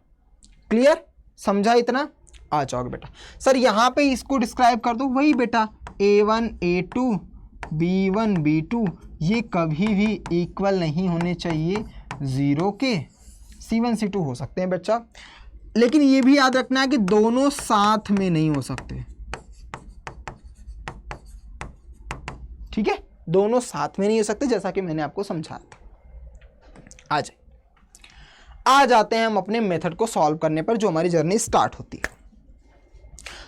क्लियर? समझा इतना? आ जाओगे बेटा। सर यहाँ पे इसको डिस्क्राइब कर दो। वही बेटा a1 a2 b1 b2 ये कभी भी इक्वल नहीं होने चाहिए 0 के। c1 c2 हो सकते हैं बच्चा, लेकिन ये भी याद रखना है कि दोनों साथ में नहीं हो सकते। ठीक है, दोनों साथ में नहीं हो सकते, जैसा कि मैंने आपको समझाया था। आ जाते हैं हम अपने मेथड को सॉल्व करने पर, जो हमारी जर्नी स्टार्ट होती है।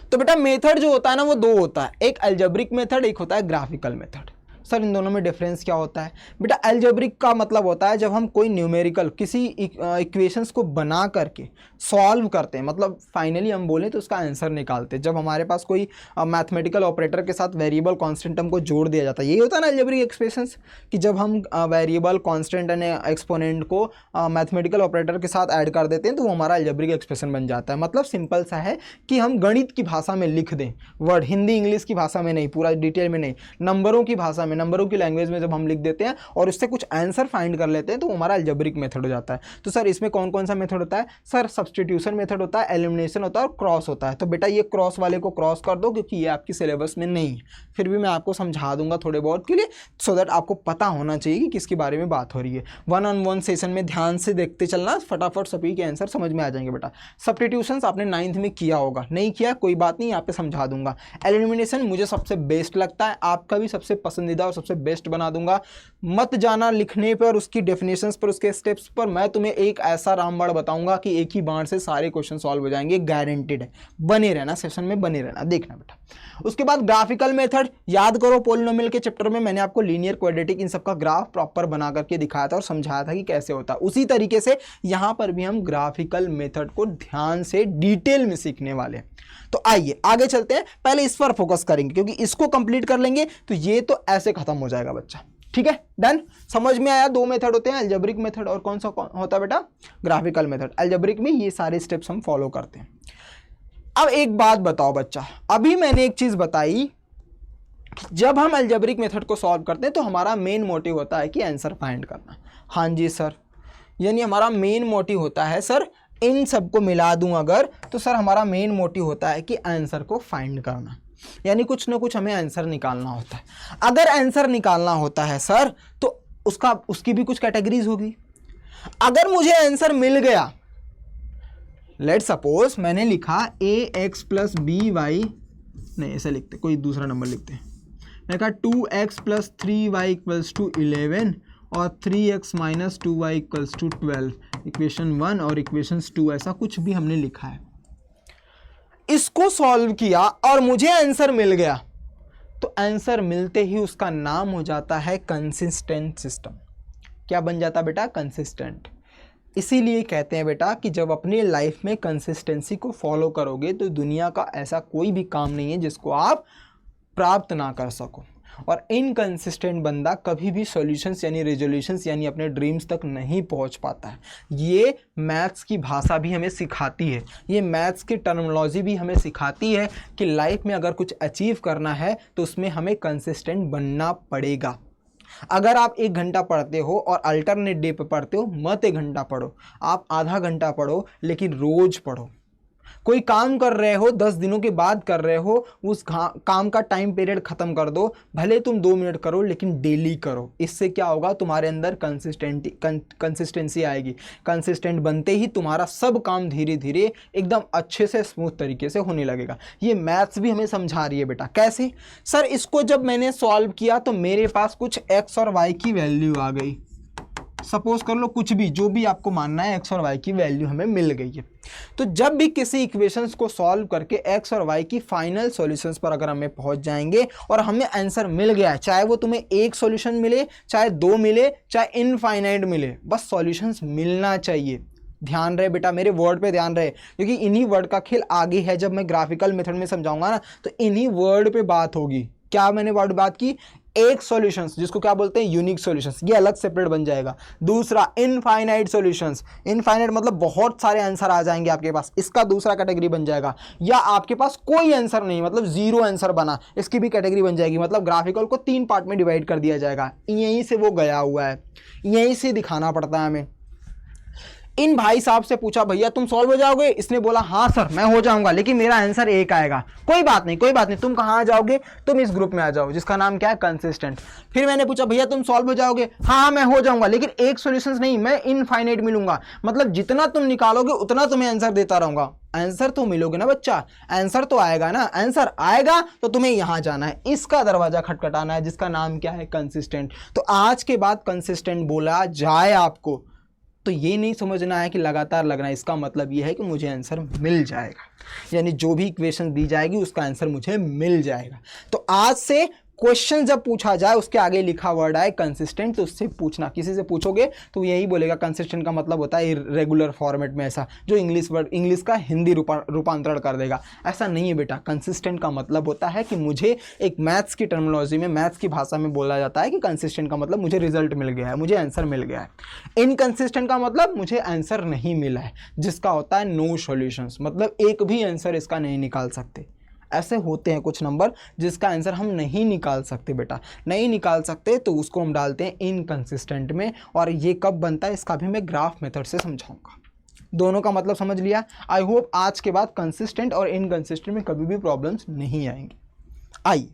तो बेटा मेथड जो होता है ना वो दो होता है, एक अलजेब्रिक मेथड, एक होता है ग्राफिकल मेथड। सर इन दोनों में डिफरेंस क्या होता है? बेटा अलजेब्रिक का मतलब होता है जब हम कोई न्यूमेरिकल किसी इक्वेशंस को बना करके सॉल्व करते हैं, मतलब फाइनली हम बोलें तो उसका आंसर निकालते हैं। जब हमारे पास कोई मैथमेटिकल ऑपरेटर के साथ वेरिएबल कांस्टेंट को जोड़ दिया जाता है, यही होता है ना अलजेब्रिक एक्सप्रेशंस, कि जब हम वेरिएबल कांस्टेंट एंड एक्सपोनेंट को मैथमेटिकल ऑपरेटर के साथ ऐड कर देते हैं तो वो हमारा अलजेब्रिक एक्सप्रेशन बन जाता है। मतलब सिंपल सा है कि हम गणित की भाषा में लिख दें वर्ड, हिंदी इंग्लिश की भाषा में नहीं, पूरा डिटेल में नहीं, नंबरों की भाषा में में, नंबरों की लैंग्वेज में जब हम लिख देते हैं और उससे कुछ आंसर फाइंड कर लेते हैं तो हमारा अलजेब्रिक मेथड हो जाता है। तो सर इसमें कौन कौन सा मेथड होता है? सर सब्स्टिट्यूशन मेथड होता है, एलिमिनेशन होता है और क्रॉस होता है। तो बेटा ये क्रॉस वाले को क्रॉस कर दो क्योंकि ये आपकी सिलेबस में नहीं है, फिर भी मैं आपको समझा दूंगा थोड़े बहुत के लिए, सो दैट आपको पता होना चाहिए कि किसके बारे में बात हो रही है। 1-on-1 सेशन में ध्यान से देखते चलना, फटाफट सभी के आंसर समझ में आ जाएंगे बेटा। सब्स्टिट्यूशंस आपने 9th में किया होगा, नहीं किया कोई बात नहीं, यहाँ पे समझा दूंगा। एलिमिनेशन मुझे सबसे बेस्ट लगता है, आपका भी सबसे पसंदीदा और सबसे बेस्ट बना दूंगा। मत जाना लिखने पर, उसकी डेफिनेशंस पर, उसके स्टेप्स पर, मैं तुम्हें एक ऐसा रामबाण बताऊंगा कि एक ही बाण से सारे क्वेश्चन सॉल्व हो जाएंगे, गारंटेड है। बने रहना सेशन में, बने रहना, देखना बेटा। उसके बाद ग्राफिकल मेथड याद करो, पॉलिनोमियल के चैप्टर में मैंने आपको लीनियर, क्वाड्रेटिक इन सब का ग्राफ प्रॉपर बना करके दिखाया था और समझाया था कि कैसे होता है। उसी तरीके से यहाँ पर भी हम ग्राफिकल मेथड को ध्यान से डिटेल में सीखने वाले हैं। तो आइए आगे चलते हैं, पहले इस पर फोकस करेंगे क्योंकि इसको कंप्लीट कर लेंगे तो ये तो ऐसे खत्म हो जाएगा बच्चा। ठीक है, डन, समझ में आया? दो मेथड होते हैं, अलजेब्रिक मेथड और कौन सा होता है बेटा? Graphical method. अलजेब्रिक में ये सारे स्टेप्स हम फॉलो करते हैं। अब एक बात बताओ बच्चा, अभी मैंने एक चीज बताई, जब हम अलजेब्रिक मेथड को सॉल्व करते हैं तो हमारा मेन मोटिव होता है कि आंसर फाइंड करना। हाँ जी सर, यानी हमारा मेन मोटिव होता है सर, इन सबको मिला दूं अगर तो सर हमारा मेन मोटिव होता है कि आंसर को फाइंड करना, यानी कुछ ना कुछ हमें आंसर निकालना होता है। अगर आंसर निकालना होता है सर तो उसकी भी कुछ कैटेगरीज होगी। अगर मुझे आंसर मिल गया, लेट सपोज मैंने लिखा ax + by, नहीं ऐसे लिखते, कोई दूसरा नंबर लिखते हैं, मैंने कहा 2x + 3y = 11 और 3x - 2y = 12, इक्वेशन 1 और इक्वेशंस 2, ऐसा कुछ भी हमने लिखा है। इसको सॉल्व किया और मुझे आंसर मिल गया, तो आंसर मिलते ही उसका नाम हो जाता है कंसिस्टेंट सिस्टम। क्या बन जाता बेटा? कंसिस्टेंट। इसीलिए कहते हैं बेटा कि जब अपनी लाइफ में कंसिस्टेंसी को फॉलो करोगे तो दुनिया का ऐसा कोई भी काम नहीं है जिसको आप प्राप्त ना कर सको। और इनकंसिस्टेंट बंदा कभी भी सॉल्यूशंस यानी रेजोल्यूशंस यानी अपने ड्रीम्स तक नहीं पहुंच पाता है। ये मैथ्स की भाषा भी हमें सिखाती है, ये मैथ्स की टर्मिनोलॉजी भी हमें सिखाती है कि लाइफ में अगर कुछ अचीव करना है तो उसमें हमें कंसिस्टेंट बनना पड़ेगा। अगर आप 1 घंटा पढ़ते हो और अल्टरनेट डे पे पढ़ते हो, मत 1 घंटा पढ़ो, आप आधा घंटा पढ़ो, लेकिन रोज पढ़ो। कोई काम कर रहे हो, 10 दिनों के बाद कर रहे हो, उस काम का टाइम पीरियड खत्म कर दो, भले तुम 2 मिनट करो लेकिन डेली करो। इससे क्या होगा? तुम्हारे अंदर कंसिस्टेंसी आएगी। कंसिस्टेंट बनते ही तुम्हारा सब काम धीरे धीरे एकदम अच्छे से स्मूथ तरीके से होने लगेगा। ये मैथ्स भी हमें समझा रही है बेटा। कैसे? सर इसको जब मैंने सॉल्व किया तो मेरे पास कुछ एक्स और वाई की वैल्यू आ गई, सपोज कर लो कुछ भी, जो भी आपको मानना है, एक्स और वाई की वैल्यू हमें मिल गई है। तो जब भी किसी इक्वेशंस को सॉल्व करके एक्स और वाई की फाइनल सॉल्यूशंस पर अगर हमें पहुंच जाएंगे और हमें आंसर मिल गया, चाहे वो तुम्हें एक सॉल्यूशन मिले, चाहे 2 मिले, चाहे इनफाइनाइट मिले, बस सॉल्यूशंस मिलना चाहिए। ध्यान रहे बेटा, मेरे वर्ड पे ध्यान रहे, क्योंकि इन्हीं वर्ड का खेल आगे है। जब मैं ग्राफिकल मेथड में समझाऊंगा ना तो इन्हीं वर्ड पे बात होगी। क्या मैंने वर्ड बात की? एक सॉल्यूशंस, जिसको क्या बोलते हैं? यूनिक सॉल्यूशंस, ये अलग सेपरेट बन जाएगा। दूसरा इनफाइनाइट सॉल्यूशंस, इनफाइनाइट मतलब बहुत सारे आंसर आ जाएंगे आपके पास, इसका दूसरा कैटेगरी बन जाएगा। या आपके पास कोई आंसर नहीं, मतलब 0 आंसर बना, इसकी भी कैटेगरी बन जाएगी। मतलब ग्राफिकल को 3 पार्ट में डिवाइड कर दिया जाएगा। यहीं से वो गया हुआ है, यहीं से दिखाना पड़ता है हमें। इन भाई साहब से पूछा, भैया तुम सॉल्व हो जाओगे? इसने बोला हाँ सर मैं हो जाऊंगा, लेकिन मेरा आंसर 1 आएगा। कोई बात नहीं, कोई बात नहीं, तुम कहाँ आ जाओगे? तुम इस ग्रुप में आ जाओ जिसका नाम क्या है? कंसिस्टेंट। फिर मैंने पूछा, भैया तुम सॉल्व हो जाओगे? हाँ मैं हो जाऊंगा, लेकिन एक सॉल्यूशंस नहीं, मैं इनफाइनाइट मिलूंगा। मतलब जितना तुम निकालोगे उतना तुम्हें आंसर देता रहूंगा। आंसर तो मिलोगे ना बच्चा, आंसर तो आएगा ना। आंसर आएगा तो तुम्हें यहां जाना है, इसका दरवाजा खटखटाना है, जिसका नाम क्या है? कंसिस्टेंट। तो आज के बाद कंसिस्टेंट बोला जाए आपको तो ये नहीं समझना है कि लगातार लगना है, इसका मतलब ये है कि मुझे आंसर मिल जाएगा, यानी जो भी इक्वेशन दी जाएगी उसका आंसर मुझे मिल जाएगा। तो आज से क्वेश्चन जब पूछा जाए उसके आगे लिखा वर्ड आए कंसिस्टेंट, तो उससे पूछना, किसी से पूछोगे तो यही बोलेगा कंसिस्टेंट का मतलब होता है रेगुलर फॉर्मेट में, ऐसा जो इंग्लिश का हिंदी रूपांतरण कर देगा। ऐसा नहीं है बेटा, कंसिस्टेंट का मतलब होता है कि मुझे एक मैथ्स की टर्मिनोलॉजी में, मैथ्स की भाषा में बोला जाता है कि कंसिस्टेंट का मतलब मुझे रिजल्ट मिल गया है, मुझे आंसर मिल गया है। इनकंसिस्टेंट का मतलब मुझे आंसर नहीं मिला है, जिसका होता है नो सॉल्यूशंस, मतलब एक भी आंसर इसका नहीं निकाल सकते। ऐसे होते हैं कुछ नंबर जिसका आंसर हम नहीं निकाल सकते बेटा, नहीं निकाल सकते, तो उसको हम डालते हैं इनकंसिस्टेंट में। और ये कब बनता है इसका भी मैं ग्राफ मेथड से समझाऊंगा। दोनों का मतलब समझ लिया। आई होप आज के बाद कंसिस्टेंट और इनकंसिस्टेंट में कभी भी प्रॉब्लम्स नहीं आएंगी। आइए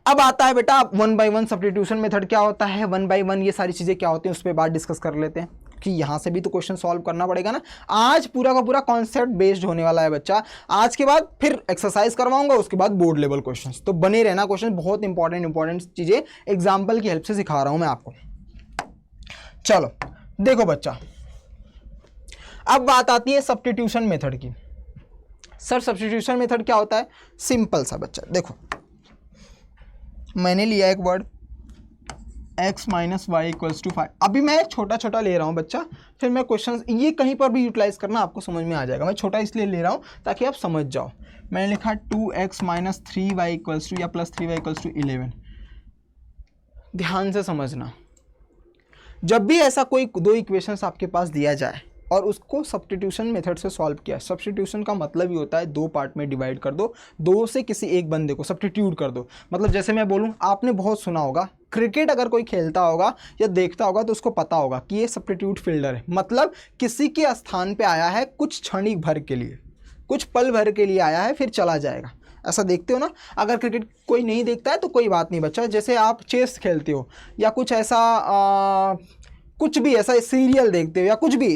अब आता है बेटा 1 by 1 सब्स्टिट्यूशन मेथड क्या होता है, 1 by 1 ये सारी चीज़ें क्या होती हैं उस पर बात डिस्कस कर लेते हैं कि यहाँ से भी तो क्वेश्चन सॉल्व करना पड़ेगा ना। आज पूरा का पूरा कॉन्सेप्ट बेस्ड होने वाला है बच्चा। आज के बाद फिर एक्सरसाइज करवाऊंगा, उसके बाद बोर्ड लेवल क्वेश्चंस, तो बने रहना। क्वेश्चन बहुत इंपॉर्टेंट चीज़ें एग्जाम्पल की हेल्प से सिखा रहा हूँ मैं आपको। चलो देखो बच्चा, अब बात आती है सब्स्टिट्यूशन मेथड की। सर सब्स्टिट्यूशन मेथड क्या होता है? सिंपल सा बच्चा, देखो मैंने लिया एक word x minus y equals to 5। अभी मैं छोटा छोटा ले रहा हूँ बच्चा, फिर मैं क्वेश्चन ये कहीं पर भी यूटिलाइज करना आपको समझ में आ जाएगा। मैं छोटा इसलिए ले रहा हूँ ताकि आप समझ जाओ। मैंने लिखा 2x minus 3y equals to या प्लस 3y इक्वल्स टू 11। ध्यान से समझना, जब भी ऐसा कोई दो इक्वेशंस आपके पास दिया जाए और उसको सब्स्टिट्यूशन मेथड से सॉल्व किया, सब्स्टिट्यूशन का मतलब ही होता है दो पार्ट में डिवाइड कर दो, दो से किसी एक बंदे को सब्स्टिट्यूट कर दो। मतलब जैसे मैं बोलूं, आपने बहुत सुना होगा, क्रिकेट अगर कोई खेलता होगा या देखता होगा तो उसको पता होगा कि ये सब्स्टिट्यूट फील्डर है, मतलब किसी के स्थान पे आया है कुछ क्षणिक भर के लिए, कुछ पल भर के लिए आया है, फिर चला जाएगा। ऐसा देखते हो ना। अगर क्रिकेट कोई नहीं देखता है तो कोई बात नहीं बच्चा, जैसे आप चेस खेलते हो या कुछ ऐसा कुछ भी ऐसा सीरियल देखते हो या कुछ भी,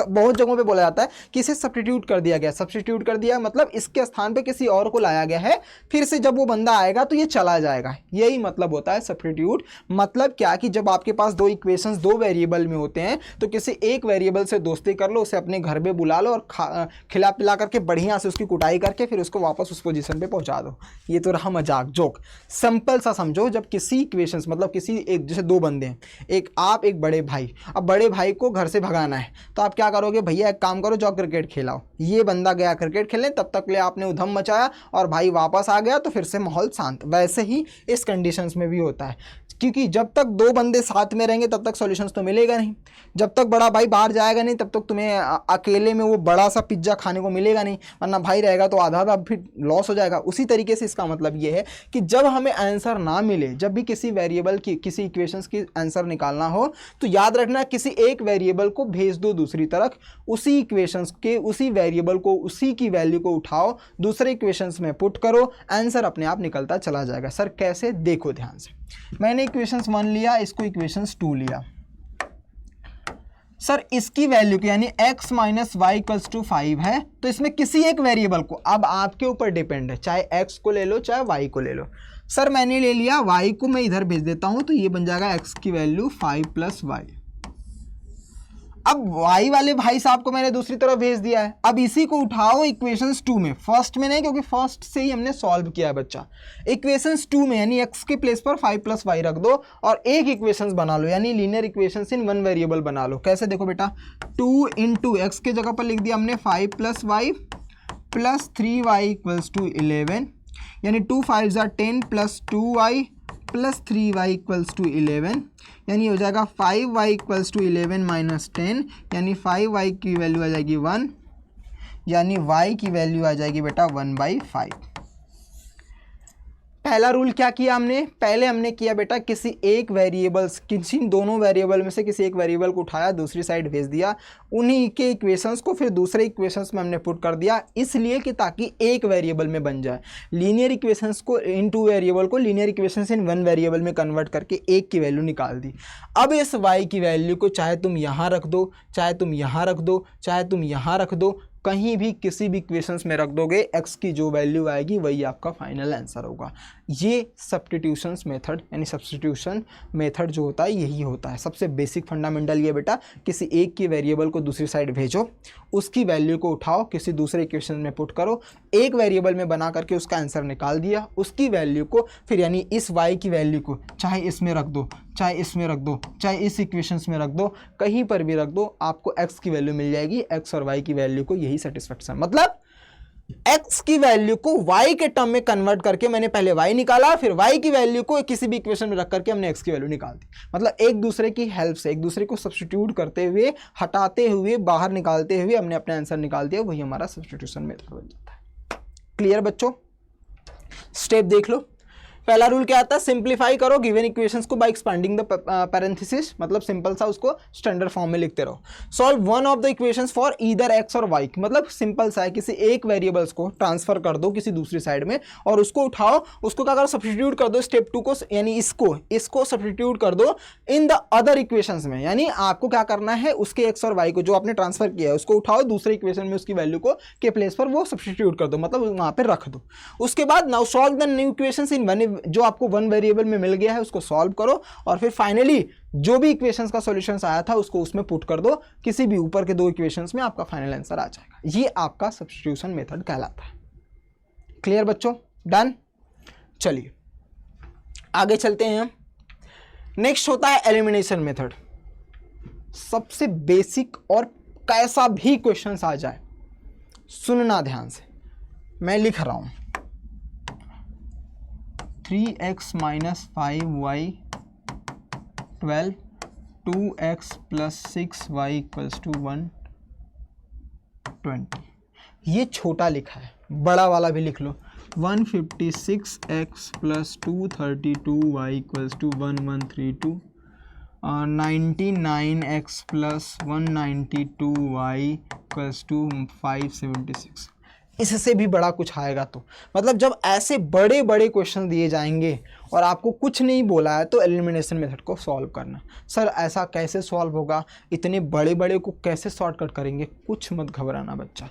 बहुत जगहों पे बोला जाता है कि इसे सब्स्टिट्यूट कर दिया गया। सब्स्टिट्यूट कर दिया मतलब इसके स्थान पे किसी और को लाया गया है, फिर से जब वो बंदा आएगा तो ये चला जाएगा। यही मतलब होता है सब्स्टिट्यूट। मतलब क्या कि जब आपके पास दो इक्वेशंस दो वेरिएबल में होते हैं तो किसी एक वेरिएबल से दोस्ती कर लो, उसे अपने घर में बुला लो और खिला पिला करके बढ़िया से उसकी कुटाई करके फिर उसको वापस उस पोजीशन पे पहुंचा दो। ये तो रहा मजाक, जोक। सिंपल सा समझो, जब किसी इक्वेशंस मतलब किसी एक, जैसे दो बंदे हैं, एक आप एक बड़े भाई, अब बड़े भाई को घर से भगाना है तो आप क्या करोगे? भैया एक काम करो, जाओ क्रिकेट खेलाओ। ये बंदा गया क्रिकेट खेलने, तब तक ले आपने उधम मचाया और भाई वापस आ गया तो फिर से माहौल शांत। वैसे ही इस कंडीशंस में भी होता है, क्योंकि जब तक दो बंदे साथ में रहेंगे तब तक सॉल्यूशंस तो मिलेगा नहीं। जब तक बड़ा भाई बाहर जाएगा नहीं तब तक तुम्हें अकेले में वो बड़ा सा पिज्ज़ा खाने को मिलेगा नहीं, वरना भाई रहेगा तो आधा फिर लॉस हो जाएगा। उसी तरीके से इसका मतलब ये है कि जब हमें आंसर ना मिले, जब भी किसी वेरिएबल की किसी इक्वेशंस की आंसर निकालना हो तो याद रखना किसी एक वेरिएबल को भेज दो दूसरी तरफ, उसी इक्वेशंस के उसी वेरिएबल को उसी की वैल्यू को उठाओ, दूसरे इक्वेशंस में पुट करो, आंसर अपने आप निकलता चला जाएगा। सर कैसे? देखो ध्यान से, मैंने इक्वेशंस 1 लिया, इसको इक्वेशंस 2 लिया। सर इसकी वैल्यू की यानी x minus y equals to 5 है, तो इसमें किसी एक वेरिएबल को, अब आपके ऊपर डिपेंड है, चाहे x को ले लो चाहे y को ले लो। सर मैंने ले लिया y को, मैं इधर भेज देता हूं तो ये बन जाएगा x की वैल्यू 5 प्लस वाई। अब y वाले भाई साहब को मैंने दूसरी तरफ भेज दिया है। अब इसी को उठाओ इक्वेशंस 2 में, फर्स्ट में नहीं क्योंकि फर्स्ट से ही हमने सॉल्व किया है बच्चा। इक्वेशंस 2 में यानी x के प्लेस पर 5 प्लस वाई रख दो और एक इक्वेशंस बना लो, यानी linear equations in one variable बना लो। कैसे? देखो बेटा, 2 इंटू एक्स के जगह पर लिख दिया हमने 5 plus y plus 3y equals to 11, यानी 2 5 10 plus 2y plus 3y equals to 11, यानी हो जाएगा 5y इक्वल्स टू 11 माइनस 10, यानी 5y की वैल्यू आ जाएगी 1, यानी y की वैल्यू आ जाएगी बेटा 1/5। पहला रूल क्या किया हमने? पहले हमने किया बेटा किसी एक वेरिएबल्स, किसी दोनों वेरिएबल में से किसी एक वेरिएबल को उठाया, दूसरी साइड भेज दिया, उन्हीं के इक्वेशंस को फिर दूसरे इक्वेशंस में हमने पुट कर दिया, इसलिए कि ताकि एक वेरिएबल में बन जाए। लीनियर इक्वेशंस को इन टू वेरिएबल को linear equations in one variable में कन्वर्ट करके एक की वैल्यू निकाल दी। अब इस y की वैल्यू को चाहे तुम यहाँ रख दो, चाहे तुम यहाँ रख दो, चाहे तुम यहाँ रख दो, कहीं भी किसी भी इक्वेशंस में रख दोगे, x की जो वैल्यू आएगी वही आपका फाइनल आंसर होगा। ये सब्स्टिट्यूशंस मेथड यानी सब्स्टिट्यूशन मेथड जो होता है यही होता है। सबसे बेसिक फंडामेंटल ये बेटा, किसी एक की वेरिएबल को दूसरी साइड भेजो, उसकी वैल्यू को उठाओ, किसी दूसरे इक्वेशन में पुट करो, एक वेरिएबल में बना करके उसका आंसर निकाल दिया, उसकी वैल्यू को फिर यानी इस y की वैल्यू को चाहे इसमें रख दो, चाहे इसमें रख दो, चाहे इस इक्वेशंस में रख दो, कहीं पर भी रख दो, आपको x की वैल्यू मिल जाएगी। x और y की वैल्यू को यही सेटिस्फेक्शन, मतलब x की वैल्यू को y के टर्म में कन्वर्ट करके मैंने पहले y निकाला, फिर y की वैल्यू को किसी भी इक्वेशन में रख करके हमने x की वैल्यू निकाल दी। मतलब एक दूसरे की हेल्प से, एक दूसरे को सब्स्टिट्यूट करते हुए, हटाते हुए, बाहर निकालते हुए हमने अपना आंसर निकाल दिया, वही हमारा सब्स्टिट्यूशन मेथड बन जाता है। क्लियर बच्चों? स्टेप देख लो। पहला रूल क्या आता है, सिंप्लीफाई करो गिवन इक्वेशंस को बाय एक्सपांडिंग द पैरेंथेसिस, मतलब सिंपल सा उसको स्टैंडर्ड फॉर्म में लिखते रहो। Solve one of the equations for either x और वाई, मतलब सिंपल सा है, किसी एक वेरिएबल्स को ट्रांसफर कर दो किसी दूसरी साइड में और उसको उठाओ, उसको क्या करो, सब्स्टिट्यूट कर दो स्टेप 2 को, यानी इसको सब्स्टिट्यूट कर दो इन द अदर इक्वेशंस में। यानी आपको क्या करना है, उसके एक्स और वाई को जो आपने ट्रांसफर किया है उसको उठाओ, दूसरे इक्वेशन में उसकी वैल्यू को के प्लेस पर वो सब्स्टिट्यूट कर दो, मतलब वहां पर रख दो। उसके बाद now solve the new equations in one, जो आपको वन वेरिएबल में मिल गया है उसको सॉल्व करो और फिर फाइनली जो भी इक्वेशंस का सॉल्यूशंस आया था उसको उसमें पुट कर दो, किसी भी ऊपर के दो इक्वेशंस में आपका फाइनल आंसर आ जाएगा। ये आपका सब्स्टिट्यूशन मेथड कहलाता है। क्लियर बच्चों? डन। चलिए आगे चलते हैं हम। नेक्स्ट होता है एलिमिनेशन मेथड। सबसे बेसिक और कैसा भी क्वेश्चंस आ जाए सुनना ध्यान से, मैं लिख रहा हूं 3x minus 5y 12 2x plus 6y equals to 120। ये छोटा लिखा है, बड़ा वाला भी लिख लो 156x plus 232y equals to 1132 और 99x plus 192y equals to 576। इससे भी बड़ा कुछ आएगा तो मतलब जब ऐसे बड़े बड़े क्वेश्चन दिए जाएंगे और आपको कुछ नहीं बोला है तो एलिमिनेशन मेथड को सॉल्व करना। सर ऐसा कैसे सॉल्व होगा, इतने बड़े बड़े को कैसे शॉर्टकट करेंगे? कुछ मत घबराना बच्चा,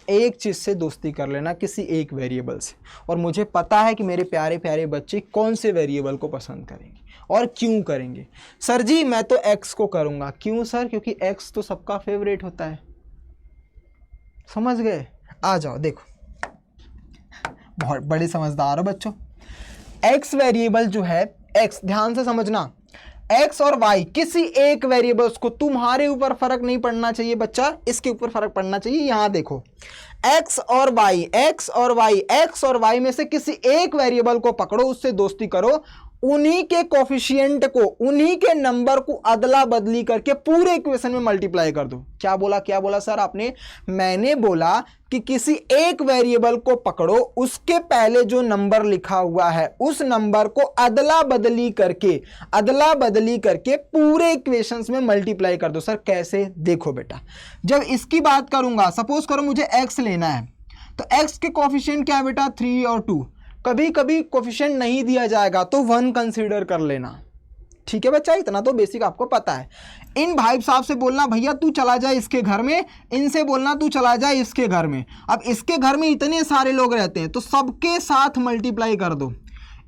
एक चीज़ से दोस्ती कर लेना, किसी एक वेरिएबल से। और मुझे पता है कि मेरे प्यारे प्यारे बच्चे कौन से वेरिएबल को पसंद करेंगे और क्यों करेंगे। सर जी मैं तो एक्स को करूँगा। क्यों सर? क्योंकि एक्स तो सबका फेवरेट होता है। समझ गए? आ जाओ देखो, बहुत बड़े समझदार हो बच्चों। एक्स वेरिएबल जो है, एक्स ध्यान से समझना, एक्स और वाई किसी एक वेरिएबल्स को, तुम्हारे ऊपर फर्क नहीं पड़ना चाहिए बच्चा, इसके ऊपर फर्क पड़ना चाहिए। यहां देखो एक्स और वाई, एक्स और वाई, एक्स और वाई में से किसी एक वेरिएबल को पकड़ो, उससे दोस्ती करो, उन्हीं के कोफिशिएंट को, उन्हीं के नंबर को अदला बदली करके पूरे इक्वेशन में मल्टीप्लाई कर दो। क्या बोला सर आपने? मैंने बोला कि किसी एक वेरिएबल को पकड़ो, उसके पहले जो नंबर लिखा हुआ है उस नंबर को अदला बदली करके पूरे इक्वेशंस में मल्टीप्लाई कर दो। सर कैसे? देखो बेटा, जब इसकी बात करूंगा, सपोज करो मुझे एक्स लेना है, तो एक्स के कोफिशिएंट क्या है बेटा? 3 और 2। कभी कभी कोफिशिएंट नहीं दिया जाएगा तो 1 कंसीडर कर लेना। ठीक है बच्चा, इतना तो बेसिक आपको पता है। इन भाई साहब से बोलना भैया तू चला जा इसके घर में, इनसे बोलना तू चला जा इसके घर में। अब इसके घर में इतने सारे लोग रहते हैं तो सबके साथ मल्टीप्लाई कर दो।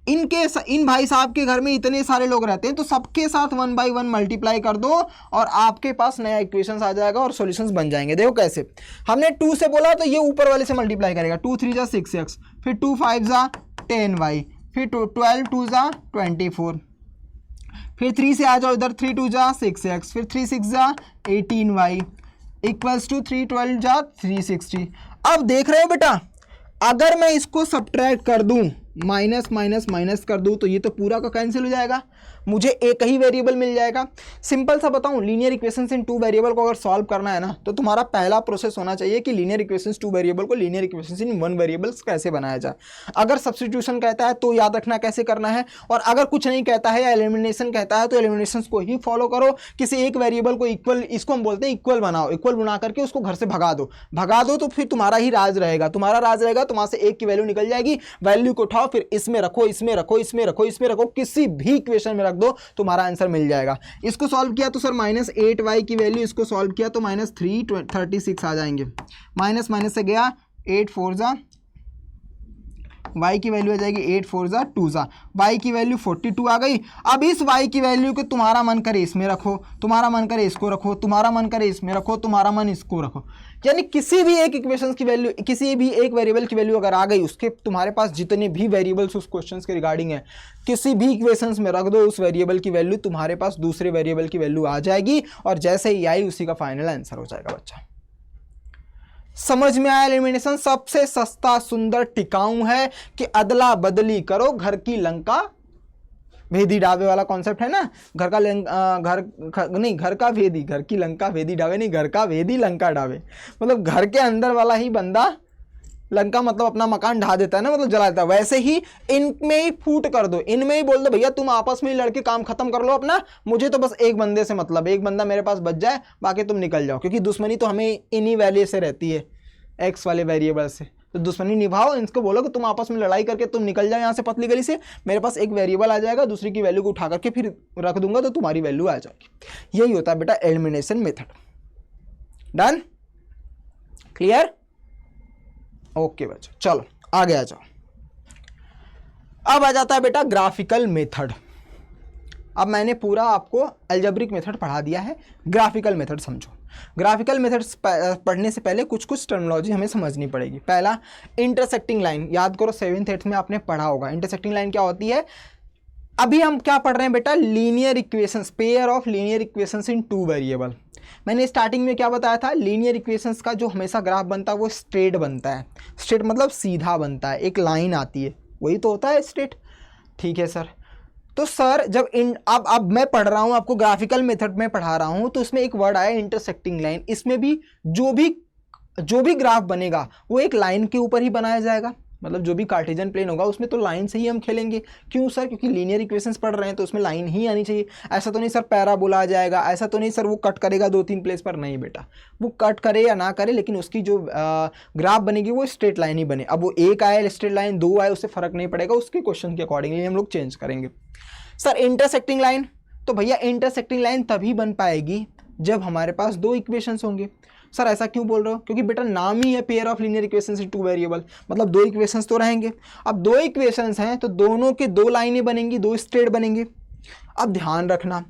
इन भाई साहब के घर में इतने सारे लोग रहते हैं तो सबके साथ 1 बाई 1 मल्टीप्लाई कर दो और आपके पास नया इक्वेशंस आ जाएगा और सॉल्यूशंस बन जाएंगे। देखो कैसे, हमने 2 से बोला तो ये ऊपर वाले से मल्टीप्लाई करेगा, 2 3 जा 6x, फिर 2 5 जा 10y, फिर 12 2 जा 24, फिर 3 से आ जाओ इधर, 3 2 जा 6x, फिर 3 6 जा 18y इक्वल्स टू 3 12 जा 360। अब देख रहे हो बेटा, अगर मैं इसको सब्ट्रैक्ट कर दूं, माइनस माइनस माइनस कर दूं, तो ये तो पूरा का कैंसिल हो जाएगा, मुझे एक ही वेरिएबल मिल जाएगा। सिंपल सा बताऊं, लीनियर इक्वेशंस इन 2 वेरिएबल को अगर सॉल्व करना है ना, तो तुम्हारा पहला प्रोसेस होना चाहिए कि लीनियर इक्वेशंस 2 वेरिएबल को लीनियर इक्वेशंस इन 1 वेरिएबल्स कैसे बनाया जाए। अगर सब्स्टिट्यूशन कहता है तो याद रखना कैसे करना है, और अगर कुछ नहीं कहता है या एलिमिनेशन कहता है तो एलिमिनेशंस को ही फॉलो करो। किसी एक वेरिएबल को इक्वल, इसको हम बोलते हैं इक्वल बनाओ, इक्वल बना करके उसको घर से भगा दो तो फिर तुम्हारा ही राज रहेगा, तो वहां से एक की वैल्यू निकल जाएगी। वैल्यू को उठाओ, फिर इसमें रखो, इसमें रखो, इसमें रखो, इसमें रखो, किसी भी इक्वेशन में रख दो, तुम्हारा आंसर मिल जाएगा। इसको सॉल्व किया तो सर -8y की वैल्यू, इसको सॉल्व किया तो -336 आ जाएंगे। माइनस माइनस से गया, 8 4 जा, y की वैल्यू आ जाएगी 8 4 जा 2 जा, y की वैल्यू 42 आ गई। अब इस y की वैल्यू को तुम्हारा मन करे इसमें रखो, तुम्हारा मन करे इसको रखो, तुम्हारा मन करे इसमें रखो, तुम्हारा मन इसको रखो। यानी किसी भी एक इक्वेशन की वैल्यू, किसी भी एक वेरिएबल की वैल्यू अगर आ गई, उसके तुम्हारे पास जितने भी वेरिएबल्स उस क्वेश्चन के रिगार्डिंग है, किसी भी इक्वेशंस में रख दो उस वेरिएबल की वैल्यू, तुम्हारे पास दूसरे वेरिएबल की वैल्यू आ जाएगी और जैसे ही आई उसी का फाइनल आंसर हो जाएगा। बच्चा समझ में आया? एलिमिनेशन सबसे सस्ता, सुंदर, टिकाऊ है कि अदला बदली करो, घर की लंका भेदी डावे वाला कॉन्सेप्ट है ना, घर का भेदी, घर की लंका भेदी डावे नहीं, घर का भेदी लंका डावे, मतलब घर के अंदर वाला ही बंदा लंका मतलब अपना मकान ढा देता है ना, मतलब जला देता है, वैसे ही इनमें ही फूट कर दो, इनमें ही बोल दो भैया तुम आपस में ही लड़के काम खत्म कर लो अपना, मुझे तो बस एक बंदे से मतलब, एक बंदा मेरे पास बच जाए, बाकी तुम निकल जाओ, क्योंकि दुश्मनी तो हमें इन्हीं वैल्यू से रहती है, एक्स वाले वेरिएबल से। तो दुश्मनी निभाओ, इनको बोलो कि तुम आपस में लड़ाई करके तुम निकल जाओ यहाँ से पतली गली से, मेरे पास एक वेरिएबल आ जाएगा, दूसरी की वैल्यू को उठा करके फिर रख दूंगा तो तुम्हारी वैल्यू आ जाएगी। यही होता है बेटा elimination method. Done, clear, okay बच्चों, चलो आगे आ जाओ। अब आ जाता है बेटा ग्राफिकल मेथड। अब मैंने पूरा आपको अलजेब्रिक मेथड पढ़ा दिया है, ग्राफिकल मेथड समझो। ग्राफिकल मेथड्स पढ़ने से पहले कुछ कुछ टर्मिनोलॉजी हमें समझनी पड़ेगी। पहला इंटरसेक्टिंग लाइन, याद करो 7th 8th में आपने पढ़ा होगा इंटरसेक्टिंग लाइन क्या होती है। अभी हम क्या पढ़ रहे हैं बेटा, linear equations, pair of linear equations in 2 variable. मैंने स्टार्टिंग में क्या बताया था, लीनियर इक्वेशंस का जो हमेशा ग्राफ बनता है वो स्ट्रेट बनता है। स्ट्रेट मतलब सीधा बनता है, एक लाइन आती है, वही तो होता है स्ट्रेट। ठीक है सर, तो सर जब अब मैं पढ़ रहा हूँ आपको ग्राफिकल मेथड में पढ़ा रहा हूँ, तो इसमें एक वर्ड आया इंटरसेक्टिंग लाइन। इसमें भी जो भी ग्राफ बनेगा वो एक लाइन के ऊपर ही बनाया जाएगा, मतलब जो भी कार्टेशियन प्लेन होगा उसमें तो लाइन से ही हम खेलेंगे। क्यों सर, क्योंकि लीनियर इक्वेशंस पढ़ रहे हैं तो उसमें लाइन ही आनी चाहिए। ऐसा तो नहीं सर पैराबोला आ जाएगा, ऐसा तो नहीं सर वो कट करेगा 2-3 प्लेस पर, नहीं बेटा, वो कट करे या ना करे लेकिन उसकी जो ग्राफ बनेगी वो स्ट्रेट लाइन ही बने। अब वो एक आए स्ट्रेट लाइन, 2 आए, उससे फर्क नहीं पड़ेगा, उसके क्वेश्चन के अकॉर्डिंगली हम लोग चेंज करेंगे। सर इंटरसेक्टिंग लाइन, तो भैया इंटरसेक्टिंग लाइन तभी बन पाएगी जब हमारे पास 2 इक्वेशंस होंगे। सर ऐसा क्यों बोल रहे हो, क्योंकि बेटा नाम ही है pair of linear equations in 2 variable, मतलब 2 इक्वेशंस तो रहेंगे। अब 2 इक्वेशंस हैं तो दोनों के 2 लाइनें बनेंगी, 2 स्ट्रेट बनेंगे। अब ध्यान रखना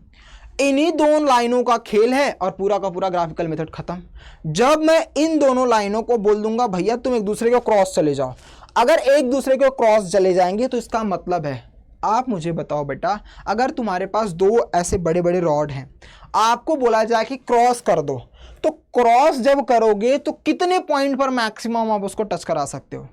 इन्हीं 2 लाइनों का खेल है और पूरा का पूरा ग्राफिकल मेथड खत्म। जब मैं इन दोनों लाइनों को बोल दूंगा भैया तुम एक दूसरे को क्रॉस चले जाओ, अगर एक दूसरे को क्रॉस चले जाएंगे तो इसका मतलब है, आप मुझे बताओ बेटा, अगर तुम्हारे पास 2 ऐसे बड़े बड़े रॉड हैं, आपको बोला जाए कि क्रॉस कर दो, तो क्रॉस जब करोगे तो कितने पॉइंट पर मैक्सिमम आप उसको टच करा सकते हो,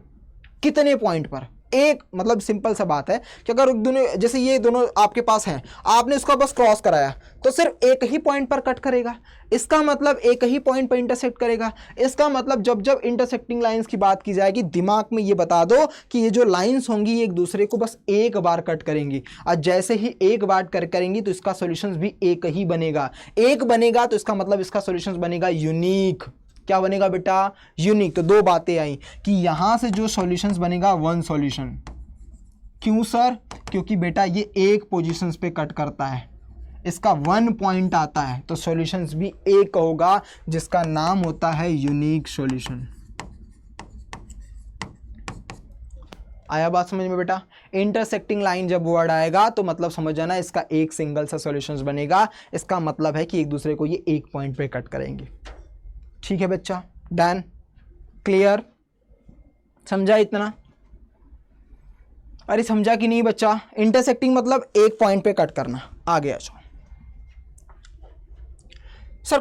कितने पॉइंट पर। एक मतलब सिंपल सा बात है कि अगर दोनों, जैसे ये दोनों आपके पास हैं, आपने इसको बस क्रॉस कराया तो सिर्फ एक ही पॉइंट पर कट करेगा, इसका मतलब एक ही पॉइंट पर इंटरसेक्ट करेगा। इसका मतलब जब जब इंटरसेक्टिंग लाइंस की बात की जाएगी, दिमाग में ये बता दो कि ये जो लाइंस होंगी ये एक दूसरे को बस एक बार कट करेंगी, और जैसे ही एक बार कट करेंगी तो इसका सॉल्यूशंस भी एक ही बनेगा। एक बनेगा तो इसका मतलब इसका सॉल्यूशंस बनेगा यूनिक। क्या बनेगा बेटा, यूनिक। तो 2 बातें आई कि यहां से जो सॉल्यूशंस बनेगा 1 सॉल्यूशन। क्यों सर, क्योंकि बेटा ये एक पोजीशंस पे कट करता है, इसका 1 पॉइंट आता है, तो सॉल्यूशंस भी एक होगा जिसका नाम होता है यूनिक सॉल्यूशन। आया बात समझ में बेटा। इंटरसेक्टिंग लाइन जब वर्ड आएगा तो मतलब समझ जाना इसका एक सिंगल सा सॉल्यूशंस बनेगा, इसका मतलब है कि एक दूसरे को ये एक पॉइंट पे कट करेंगे। ठीक है बच्चा, डन, क्लियर, समझा इतना। अरे समझा कि नहीं बच्चा, इंटरसेक्टिंग मतलब एक पॉइंट पे कट करना। आगे आ जाओ सर,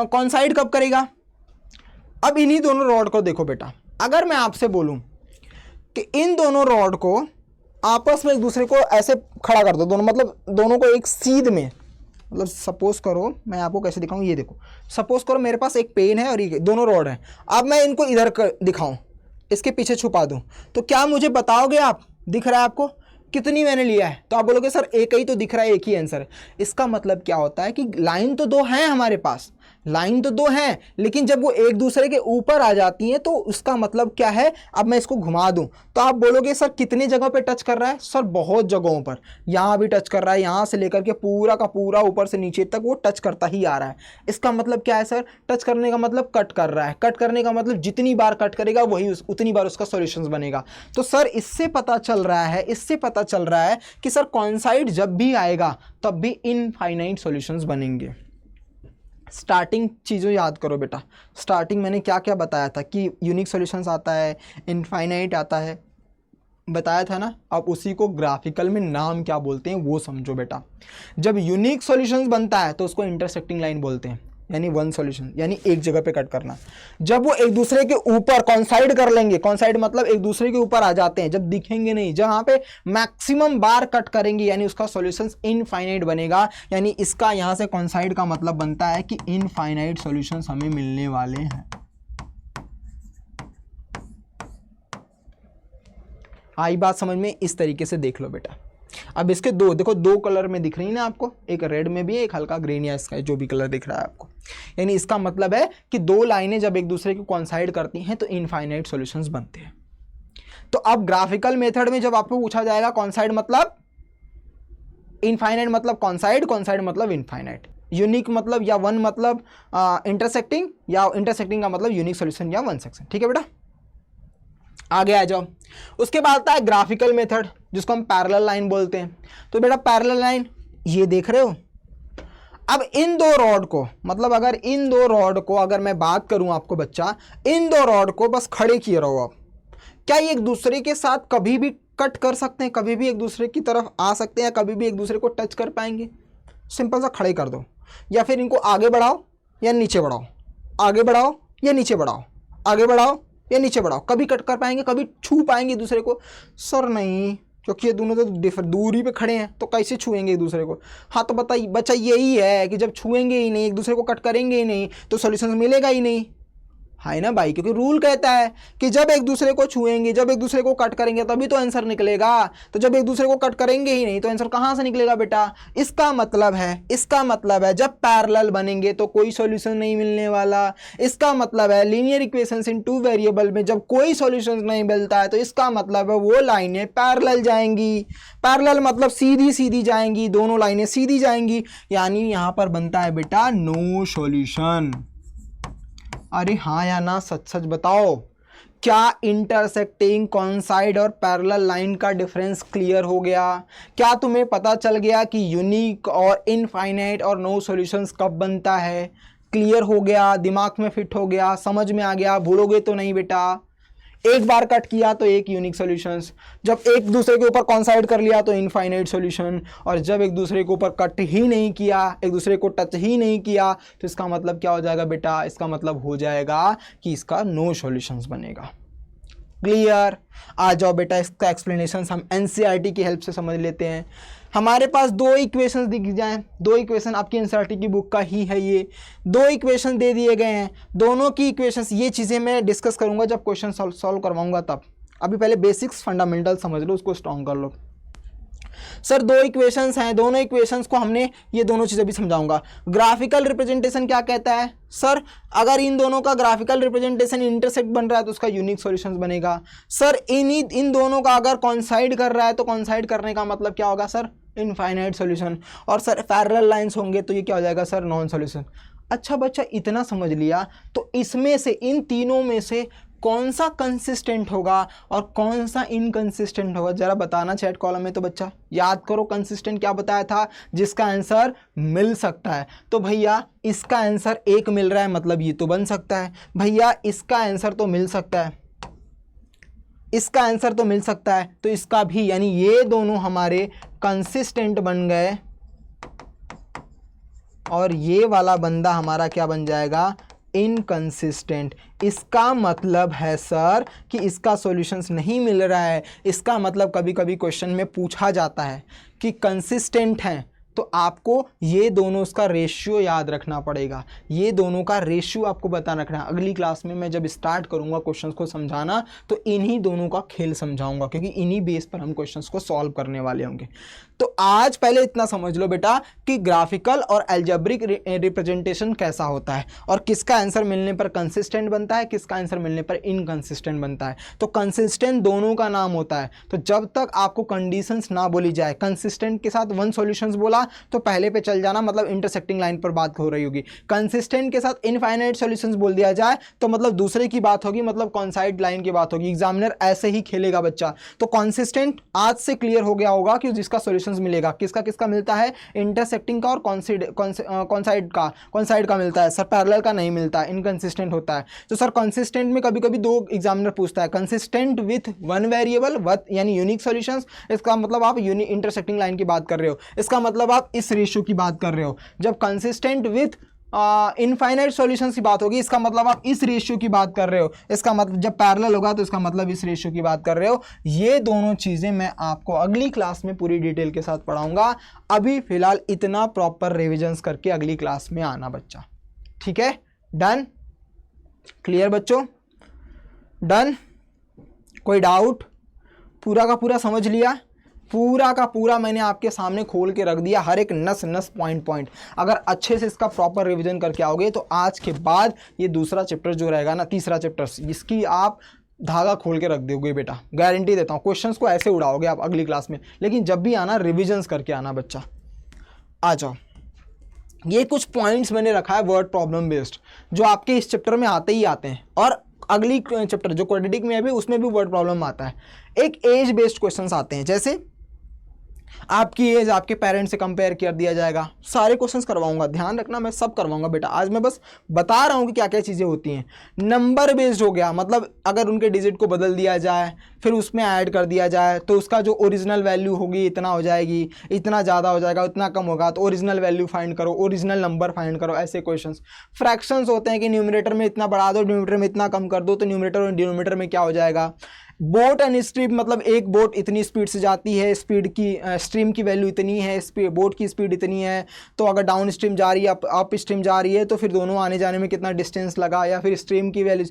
कौन साइड कब करेगा। अब इन्हीं दोनों रॉड को देखो बेटा, अगर मैं आपसे बोलूं कि इन दोनों रॉड को आपस में एक दूसरे को ऐसे खड़ा कर दो, दोनों मतलब दोनों को एक सीध में, मतलब सपोज करो, मैं आपको कैसे दिखाऊं, ये देखो, सपोज करो मेरे पास एक पेन है और ये दोनों रॉड हैं। अब मैं इनको इधर दिखाऊं, इसके पीछे छुपा दूं, तो क्या मुझे बताओगे आप, दिख रहा है आपको कितनी मैंने लिया है, तो आप बोलोगे सर एक ही तो दिख रहा है, एक ही आंसर। इसका मतलब क्या होता है कि लाइन तो 2 हैं हमारे पास, लाइन तो 2 हैं, लेकिन जब वो एक दूसरे के ऊपर आ जाती हैं तो उसका मतलब क्या है। अब मैं इसको घुमा दूं तो आप बोलोगे सर कितनी जगह पे टच कर रहा है, सर बहुत जगहों पर, यहाँ भी टच कर रहा है, यहाँ से लेकर के पूरा का पूरा ऊपर से नीचे तक वो टच करता ही आ रहा है। इसका मतलब क्या है सर, टच करने का मतलब कट कर रहा है, कट करने का मतलब जितनी बार कट करेगा वही उतनी बार उसका सॉल्यूशंस बनेगा। तो सर इससे पता चल रहा है कि सर कौन साइड जब भी आएगा तब भी इनफाइनाइट सॉल्यूशंस बनेंगे। स्टार्टिंग चीज़ों याद करो बेटा, स्टार्टिंग मैंने क्या क्या बताया था कि यूनिक सॉल्यूशंस आता है, इनफाइनाइट आता है, बताया था ना। अब उसी को ग्राफिकल में नाम क्या बोलते हैं वो समझो बेटा। जब यूनिक सॉल्यूशंस बनता है तो उसको इंटरसेक्टिंग लाइन बोलते हैं, यानी 1 सॉल्यूशन, यानी एक जगह पे कट करना। जब वो एक दूसरे के ऊपर कॉन्साइड कर लेंगे, कॉन्साइड मतलब एक दूसरे के ऊपर आ जाते हैं, जब दिखेंगे नहीं, जहां पे मैक्सिमम बार कट करेंगे, यानी उसका सॉल्यूशंस इनफाइनाइट बनेगा। यानी इसका यहां से कॉन्साइड का मतलब बनता है कि इनफाइनाइट सॉल्यूशंस हमें मिलने वाले हैं। आई बात समझ में? इस तरीके से देख लो बेटा। अब इसके दो देखो, दो कलर में दिख रही है ना आपको, एक रेड में भी है, एक हल्का ग्रीन या इसका जो भी कलर दिख रहा है आपको। यानी इसका मतलब है कि दो लाइनें जब एक दूसरे को कॉन्साइड करती हैं तो इनफाइनाइट सॉल्यूशंस बनते हैं। तो अब ग्राफिकल मेथड में जब आपको पूछा जाएगा कॉन्साइड मतलब इनफाइनाइट मतलब कॉन्साइड, कॉन्साइड मतलब इनफाइनाइट, यूनिक मतलब या वन मतलब इंटरसेक्टिंग, या इंटरसेक्टिंग का मतलब यूनिक सॉल्यूशन या वन सेक्शन। ठीक है बेटा, आगे आ जाओ। उसके बाद आता है ग्राफिकल मेथड जिसको हम पैरेलल लाइन बोलते हैं। तो बेटा पैरेलल लाइन ये देख रहे हो। अब इन दो रॉड को, मतलब अगर इन दो रॉड को अगर मैं बात करूं आपको बच्चा, इन दो रॉड को बस खड़े किए रहो आप, क्या ये एक दूसरे के साथ कभी भी कट कर सकते हैं, कभी भी एक दूसरे की तरफ आ सकते हैं, कभी भी एक दूसरे को टच कर पाएंगे? सिंपल सा खड़े कर दो, या फिर इनको आगे बढ़ाओ या नीचे बढ़ाओ, आगे बढ़ाओ या नीचे बढ़ाओ, आगे बढ़ाओ या नीचे बढ़ाओ, कभी कट कर पाएंगे, कभी छू पाएंगे एक दूसरे को? सर नहीं, क्योंकि ये दोनों तो दूरी पे खड़े हैं, तो कैसे छुएंगे एक दूसरे को? हाँ तो बताइए बच्चा, यही है कि जब छुएंगे ही नहीं, एक दूसरे को कट करेंगे ही नहीं, तो सॉल्यूशन मिलेगा ही नहीं, है ना भाई? क्योंकि रूल कहता है कि जब एक दूसरे को छुएंगे, जब एक दूसरे को कट करेंगे तभी तो आंसर निकलेगा। तो जब एक दूसरे को कट करेंगे ही नहीं तो आंसर कहाँ से निकलेगा बेटा? इसका मतलब है जब पैरेलल बनेंगे तो कोई सॉल्यूशन नहीं मिलने वाला। इसका मतलब है linear equations in two variable में जब कोई सॉल्यूशन नहीं मिलता है तो इसका मतलब है वो लाइनें पैरेलल जाएंगी। पैरेलल मतलब सीधी सीधी जाएंगी, दोनों लाइनें सीधी जाएंगी, यानी यहां पर बनता है बेटा नो सॉल्यूशन। अरे हाँ या ना, सच सच बताओ, क्या इंटरसेक्टिंग कॉन्साइड और पैरेलल लाइन का डिफरेंस क्लियर हो गया? क्या तुम्हें पता चल गया कि यूनिक और इनफाइनाइट और नो सॉल्यूशंस कब बनता है? क्लियर हो गया, दिमाग में फिट हो गया, समझ में आ गया, भूलोगे तो नहीं बेटा। एक बार कट किया तो एक यूनिक सॉल्यूशंस, जब एक दूसरे के ऊपर कॉन्साइड कर लिया तो इनफाइनाइट सॉल्यूशन, और जब एक दूसरे के ऊपर कट ही नहीं किया, एक दूसरे को टच ही नहीं किया, तो इसका मतलब क्या हो जाएगा बेटा? इसका मतलब हो जाएगा कि इसका नो सॉल्यूशंस बनेगा। क्लियर? आ जाओ बेटा, इसका एक्सप्लेनेशन हम एनसीईआरटी की हेल्प से समझ लेते हैं। हमारे पास दो इक्वेशंस दिख जाएं, दो इक्वेशन आपकी एनसीईआरटी की बुक का ही है, ये दो इक्वेशन दे दिए गए हैं। दोनों की इक्वेशंस, ये चीज़ें मैं डिस्कस करूंगा जब क्वेश्चन सॉल्व करवाऊंगा तब। अभी पहले बेसिक्स फंडामेंटल समझ लो, उसको स्ट्रॉन्ग कर लो। सर दो इक्वेशंस हैं, दोनों इक्वेशंस को हमने, ये दोनों चीज़ें भी समझाऊंगा। ग्राफिकल रिप्रेजेंटेशन क्या कहता है? सर अगर इन दोनों का ग्राफिकल रिप्रेजेंटेशन इंटरसेक्ट बन रहा है तो उसका यूनिक सॉल्यूशंस बनेगा। सर इन दोनों का अगर कॉन्साइड कर रहा है तो कॉन्साइड करने का मतलब क्या होगा सर? Infinite solution. और सर पैरेलल लाइंस होंगे तो ये क्या हो जाएगा सर? Non solution. अच्छा बच्चा, इतना समझ लिया तो इसमें से, इन तीनों में से कौन सा कंसिस्टेंट होगा और कौन सा इनकंसिस्टेंट होगा? जरा बताना चैट कॉलम में। तो बच्चा याद करो, कंसिस्टेंट क्या बताया था? जिसका आंसर मिल सकता है। तो भैया इसका आंसर एक मिल रहा है मतलब ये तो बन सकता है। भैया इसका आंसर तो मिल सकता है, इसका आंसर तो मिल सकता है, तो इसका भी, यानी ये दोनों हमारे कंसिस्टेंट बन गए और ये वाला बंदा हमारा क्या बन जाएगा? इनकंसिस्टेंट। इसका मतलब है सर कि इसका सॉल्यूशंस नहीं मिल रहा है। इसका मतलब कभी कभी क्वेश्चन में पूछा जाता है कि कंसिस्टेंट हैं, तो आपको ये दोनों उसका रेशियो याद रखना पड़ेगा, ये दोनों का रेशियो आपको बता रखना है। अगली क्लास में मैं जब स्टार्ट करूंगा क्वेश्चंस को समझाना तो इन्हीं दोनों का खेल समझाऊंगा, क्योंकि इन्हीं बेस पर हम क्वेश्चंस को सॉल्व करने वाले होंगे। तो आज पहले इतना समझ लो बेटा कि ग्राफिकल और एल्जेब्रिक रिप्रेजेंटेशन कैसा होता है और किसका आंसर मिलने पर कंसिस्टेंट बनता है, किसका आंसर मिलने पर इनकंसिस्टेंट बनता है। तो कंसिस्टेंट दोनों का नाम होता है। तो जब तक आपको कंडीशंस ना बोली जाए, कंसिस्टेंट के साथ वन सॉल्यूशंस बोला तो पहले पे चल जाना, मतलब इंटरसेक्टिंग लाइन पर बात हो रही होगी। कंसिस्टेंट के साथ इनफाइनाइट सॉल्यूशंस बोल दिया जाए तो मतलब दूसरे की बात होगी, मतलब कॉन्साइड लाइन की बात होगी। एग्जामिनर ऐसे ही खेलेगा बच्चा। तो कंसिस्टेंट आज से क्लियर हो गया होगा कि जिसका सॉल्यूशंस मिलेगा, किसका किसका मिलता है? इंटरसेक्टिंग का और कॉन्साइड का मिलता है। सर पैरेलल का नहीं मिलता, इनकंसिस्टेंट होता है। तो सर कंसिस्टेंट में कभी कभी दो एग्जामिनर पूछता है, कंसिस्टेंट विथ वन वेरिएबल यानी यूनिक सॉल्यूशंस, इसका मतलब आप इंटरसेक्टिंग लाइन की बात कर रहे हो, इसका मतलब आप इस रेशियो की बात कर रहे हो। जब कंसिस्टेंट विथ इनफाइनाइट सॉल्यूशंस की बात होगी, इसका मतलब आप इस रेशियो की बात कर रहे हो। इसका मतलब जब पैरेलल होगा तो इसका मतलब इस रेशियो की बात कर रहे हो। ये दोनों चीज़ें मैं आपको अगली क्लास में पूरी डिटेल के साथ पढ़ाऊंगा। अभी फिलहाल इतना प्रॉपर रिविजन्स करके अगली क्लास में आना बच्चा, ठीक है? डन? क्लियर बच्चों? डन? कोई डाउट? पूरा का पूरा समझ लिया, पूरा का पूरा मैंने आपके सामने खोल के रख दिया, हर एक नस नस पॉइंट। अगर अच्छे से इसका प्रॉपर रिवीजन करके आओगे तो आज के बाद ये दूसरा चैप्टर जो रहेगा ना, तीसरा चैप्टर, इसकी आप धागा खोल के रख दोगे बेटा, गारंटी देता हूँ। क्वेश्चंस को ऐसे उड़ाओगे आप अगली क्लास में, लेकिन जब भी आना रिविजन्स करके आना बच्चा। आ जाओ, ये कुछ पॉइंट्स मैंने रखा है वर्ड प्रॉब्लम बेस्ड, जो आपके इस चैप्टर में आते ही आते हैं, और अगली चैप्टर जो क्वाड्रेटिक में है भी उसमें भी वर्ड प्रॉब्लम आता है। एक एज बेस्ड क्वेश्चंस आते हैं, जैसे आपकी एज आपके पेरेंट्स से कंपेयर कर दिया जाएगा। सारे क्वेश्चंस करवाऊंगा, ध्यान रखना, मैं सब करवाऊंगा बेटा। आज मैं बस बता रहा हूँ कि क्या क्या चीज़ें होती हैं। नंबर बेस्ड हो गया, मतलब अगर उनके डिजिट को बदल दिया जाए फिर उसमें ऐड कर दिया जाए तो उसका जो ओरिजिनल वैल्यू होगी इतना हो जाएगी, इतना ज़्यादा हो जाएगा, इतना कम होगा, तो ओरिजिनल वैल्यू फाइंड करो, ओरिजिनल नंबर फाइंड करो, ऐसे क्वेश्चंस। फ्रैक्शंस होते हैं कि न्यूमरेटर में इतना बढ़ा दो, डिनोमिनेटर में इतना कम कर दो, तो न्यूमरेटर और डिनोमिनेटर में क्या हो जाएगा। बोट एंड स्ट्रीम, मतलब एक बोट इतनी स्पीड से जाती है, स्पीड की स्ट्रीम की वैल्यू इतनी है, बोट की स्पीड इतनी है, तो अगर डाउन स्ट्रीम जा रही है, अप स्ट्रीम जा रही है, तो फिर दोनों आने जाने में कितना डिस्टेंस लगा, या फिर स्ट्रीम की वैल्यू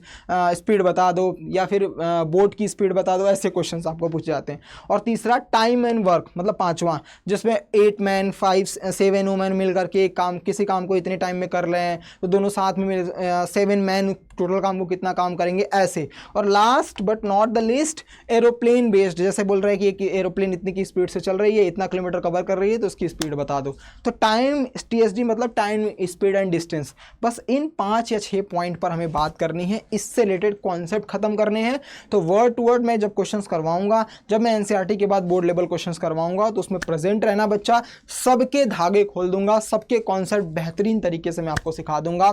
स्पीड बता दो, या फिर बोट की स्पीड बता दो, ऐसे क्वेश्चंस आपको पूछे जाते हैं। और तीसरा टाइम एंड वर्क, मतलब पांचवा, जिसमें 8 मैन 7 वुमेन मिल करके एक काम, किसी काम को इतने टाइम में कर रहे हैं, तो दोनों साथ में 7 मैन टोटल काम को कितना काम करेंगे, ऐसे। और last but not the list aeroplane based, जैसे बोल रहे हैं कि एरोप्लेन इतनी की स्पीड से चल रही है, इतना किलोमीटर कवर कर रही है, तो उसकी स्पीड बता दो। तो टाइम, TSD मतलब टाइम, स्पीड एंड डिस्टेंस, बस इन 5 या 6 पॉइंट पर हमें बात करनी है, इससे रिलेटेड कॉन्सेप्ट खत्म करने हैं। तो वर्ड टू वर्ड मैं जब क्वेश्चंस करवाऊंगा, जब मैं NCERT के बाद बोर्ड लेवल क्वेश्चंस करवाऊंगा, तो उसमें प्रेजेंट रहना बच्चा, सबके धागे खोल दूंगा, सबके कॉन्सेप्ट बेहतरीन तरीके से मैं आपको सिखा दूंगा।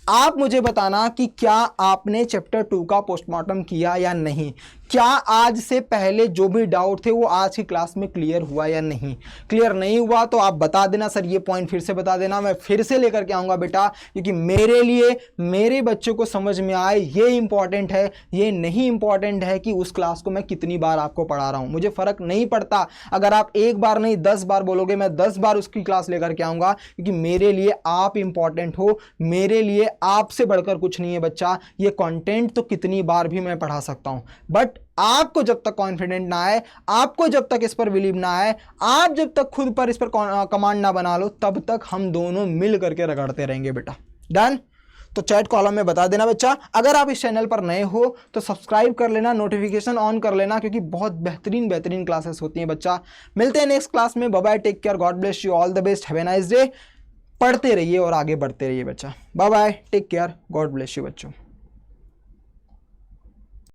आप मुझे बताना कि क्या आपने चैप्टर 2 का पोस्टमार्टम किया या नहीं, क्या आज से पहले जो भी डाउट थे वो आज की क्लास में क्लियर हुआ या नहीं। क्लियर नहीं हुआ तो आप बता देना, सर ये पॉइंट फिर से बता देना, मैं फिर से लेकर के आऊँगा बेटा, क्योंकि मेरे लिए, मेरे बच्चों को समझ में आए ये इंपॉर्टेंट है। ये नहीं इंपॉर्टेंट है कि उस क्लास को मैं कितनी बार आपको पढ़ा रहा हूँ, मुझे फ़र्क नहीं पड़ता। अगर आप एक बार नहीं 10 बार बोलोगे, मैं 10 बार उसकी क्लास लेकर के आऊँगा, क्योंकि मेरे लिए आप इंपॉर्टेंट हो, मेरे लिए आपसे बढ़कर कुछ नहीं है बच्चा। ये कंटेंट तो कितनी बार भी मैं पढ़ा सकता हूँ, बट आपको जब तक कॉन्फिडेंट ना आए, आपको जब तक इस पर बिलीव ना आए, आप जब तक खुद पर इस पर कमांड ना बना लो, तब तक हम दोनों मिल करके रगड़ते रहेंगे बेटा। डन? तो चैट कॉलम में बता देना बच्चा। अगर आप इस चैनल पर नए हो तो सब्सक्राइब कर लेना, नोटिफिकेशन ऑन कर लेना, क्योंकि बहुत बेहतरीन क्लासेस होती हैं बच्चा। मिलते हैं नेक्स्ट क्लास में। Bye bye, take care, God bless you, all the best, have a nice day. पढ़ते रहिए और आगे बढ़ते रहिए बच्चा। Bye bye, take care, God bless you बच्चों।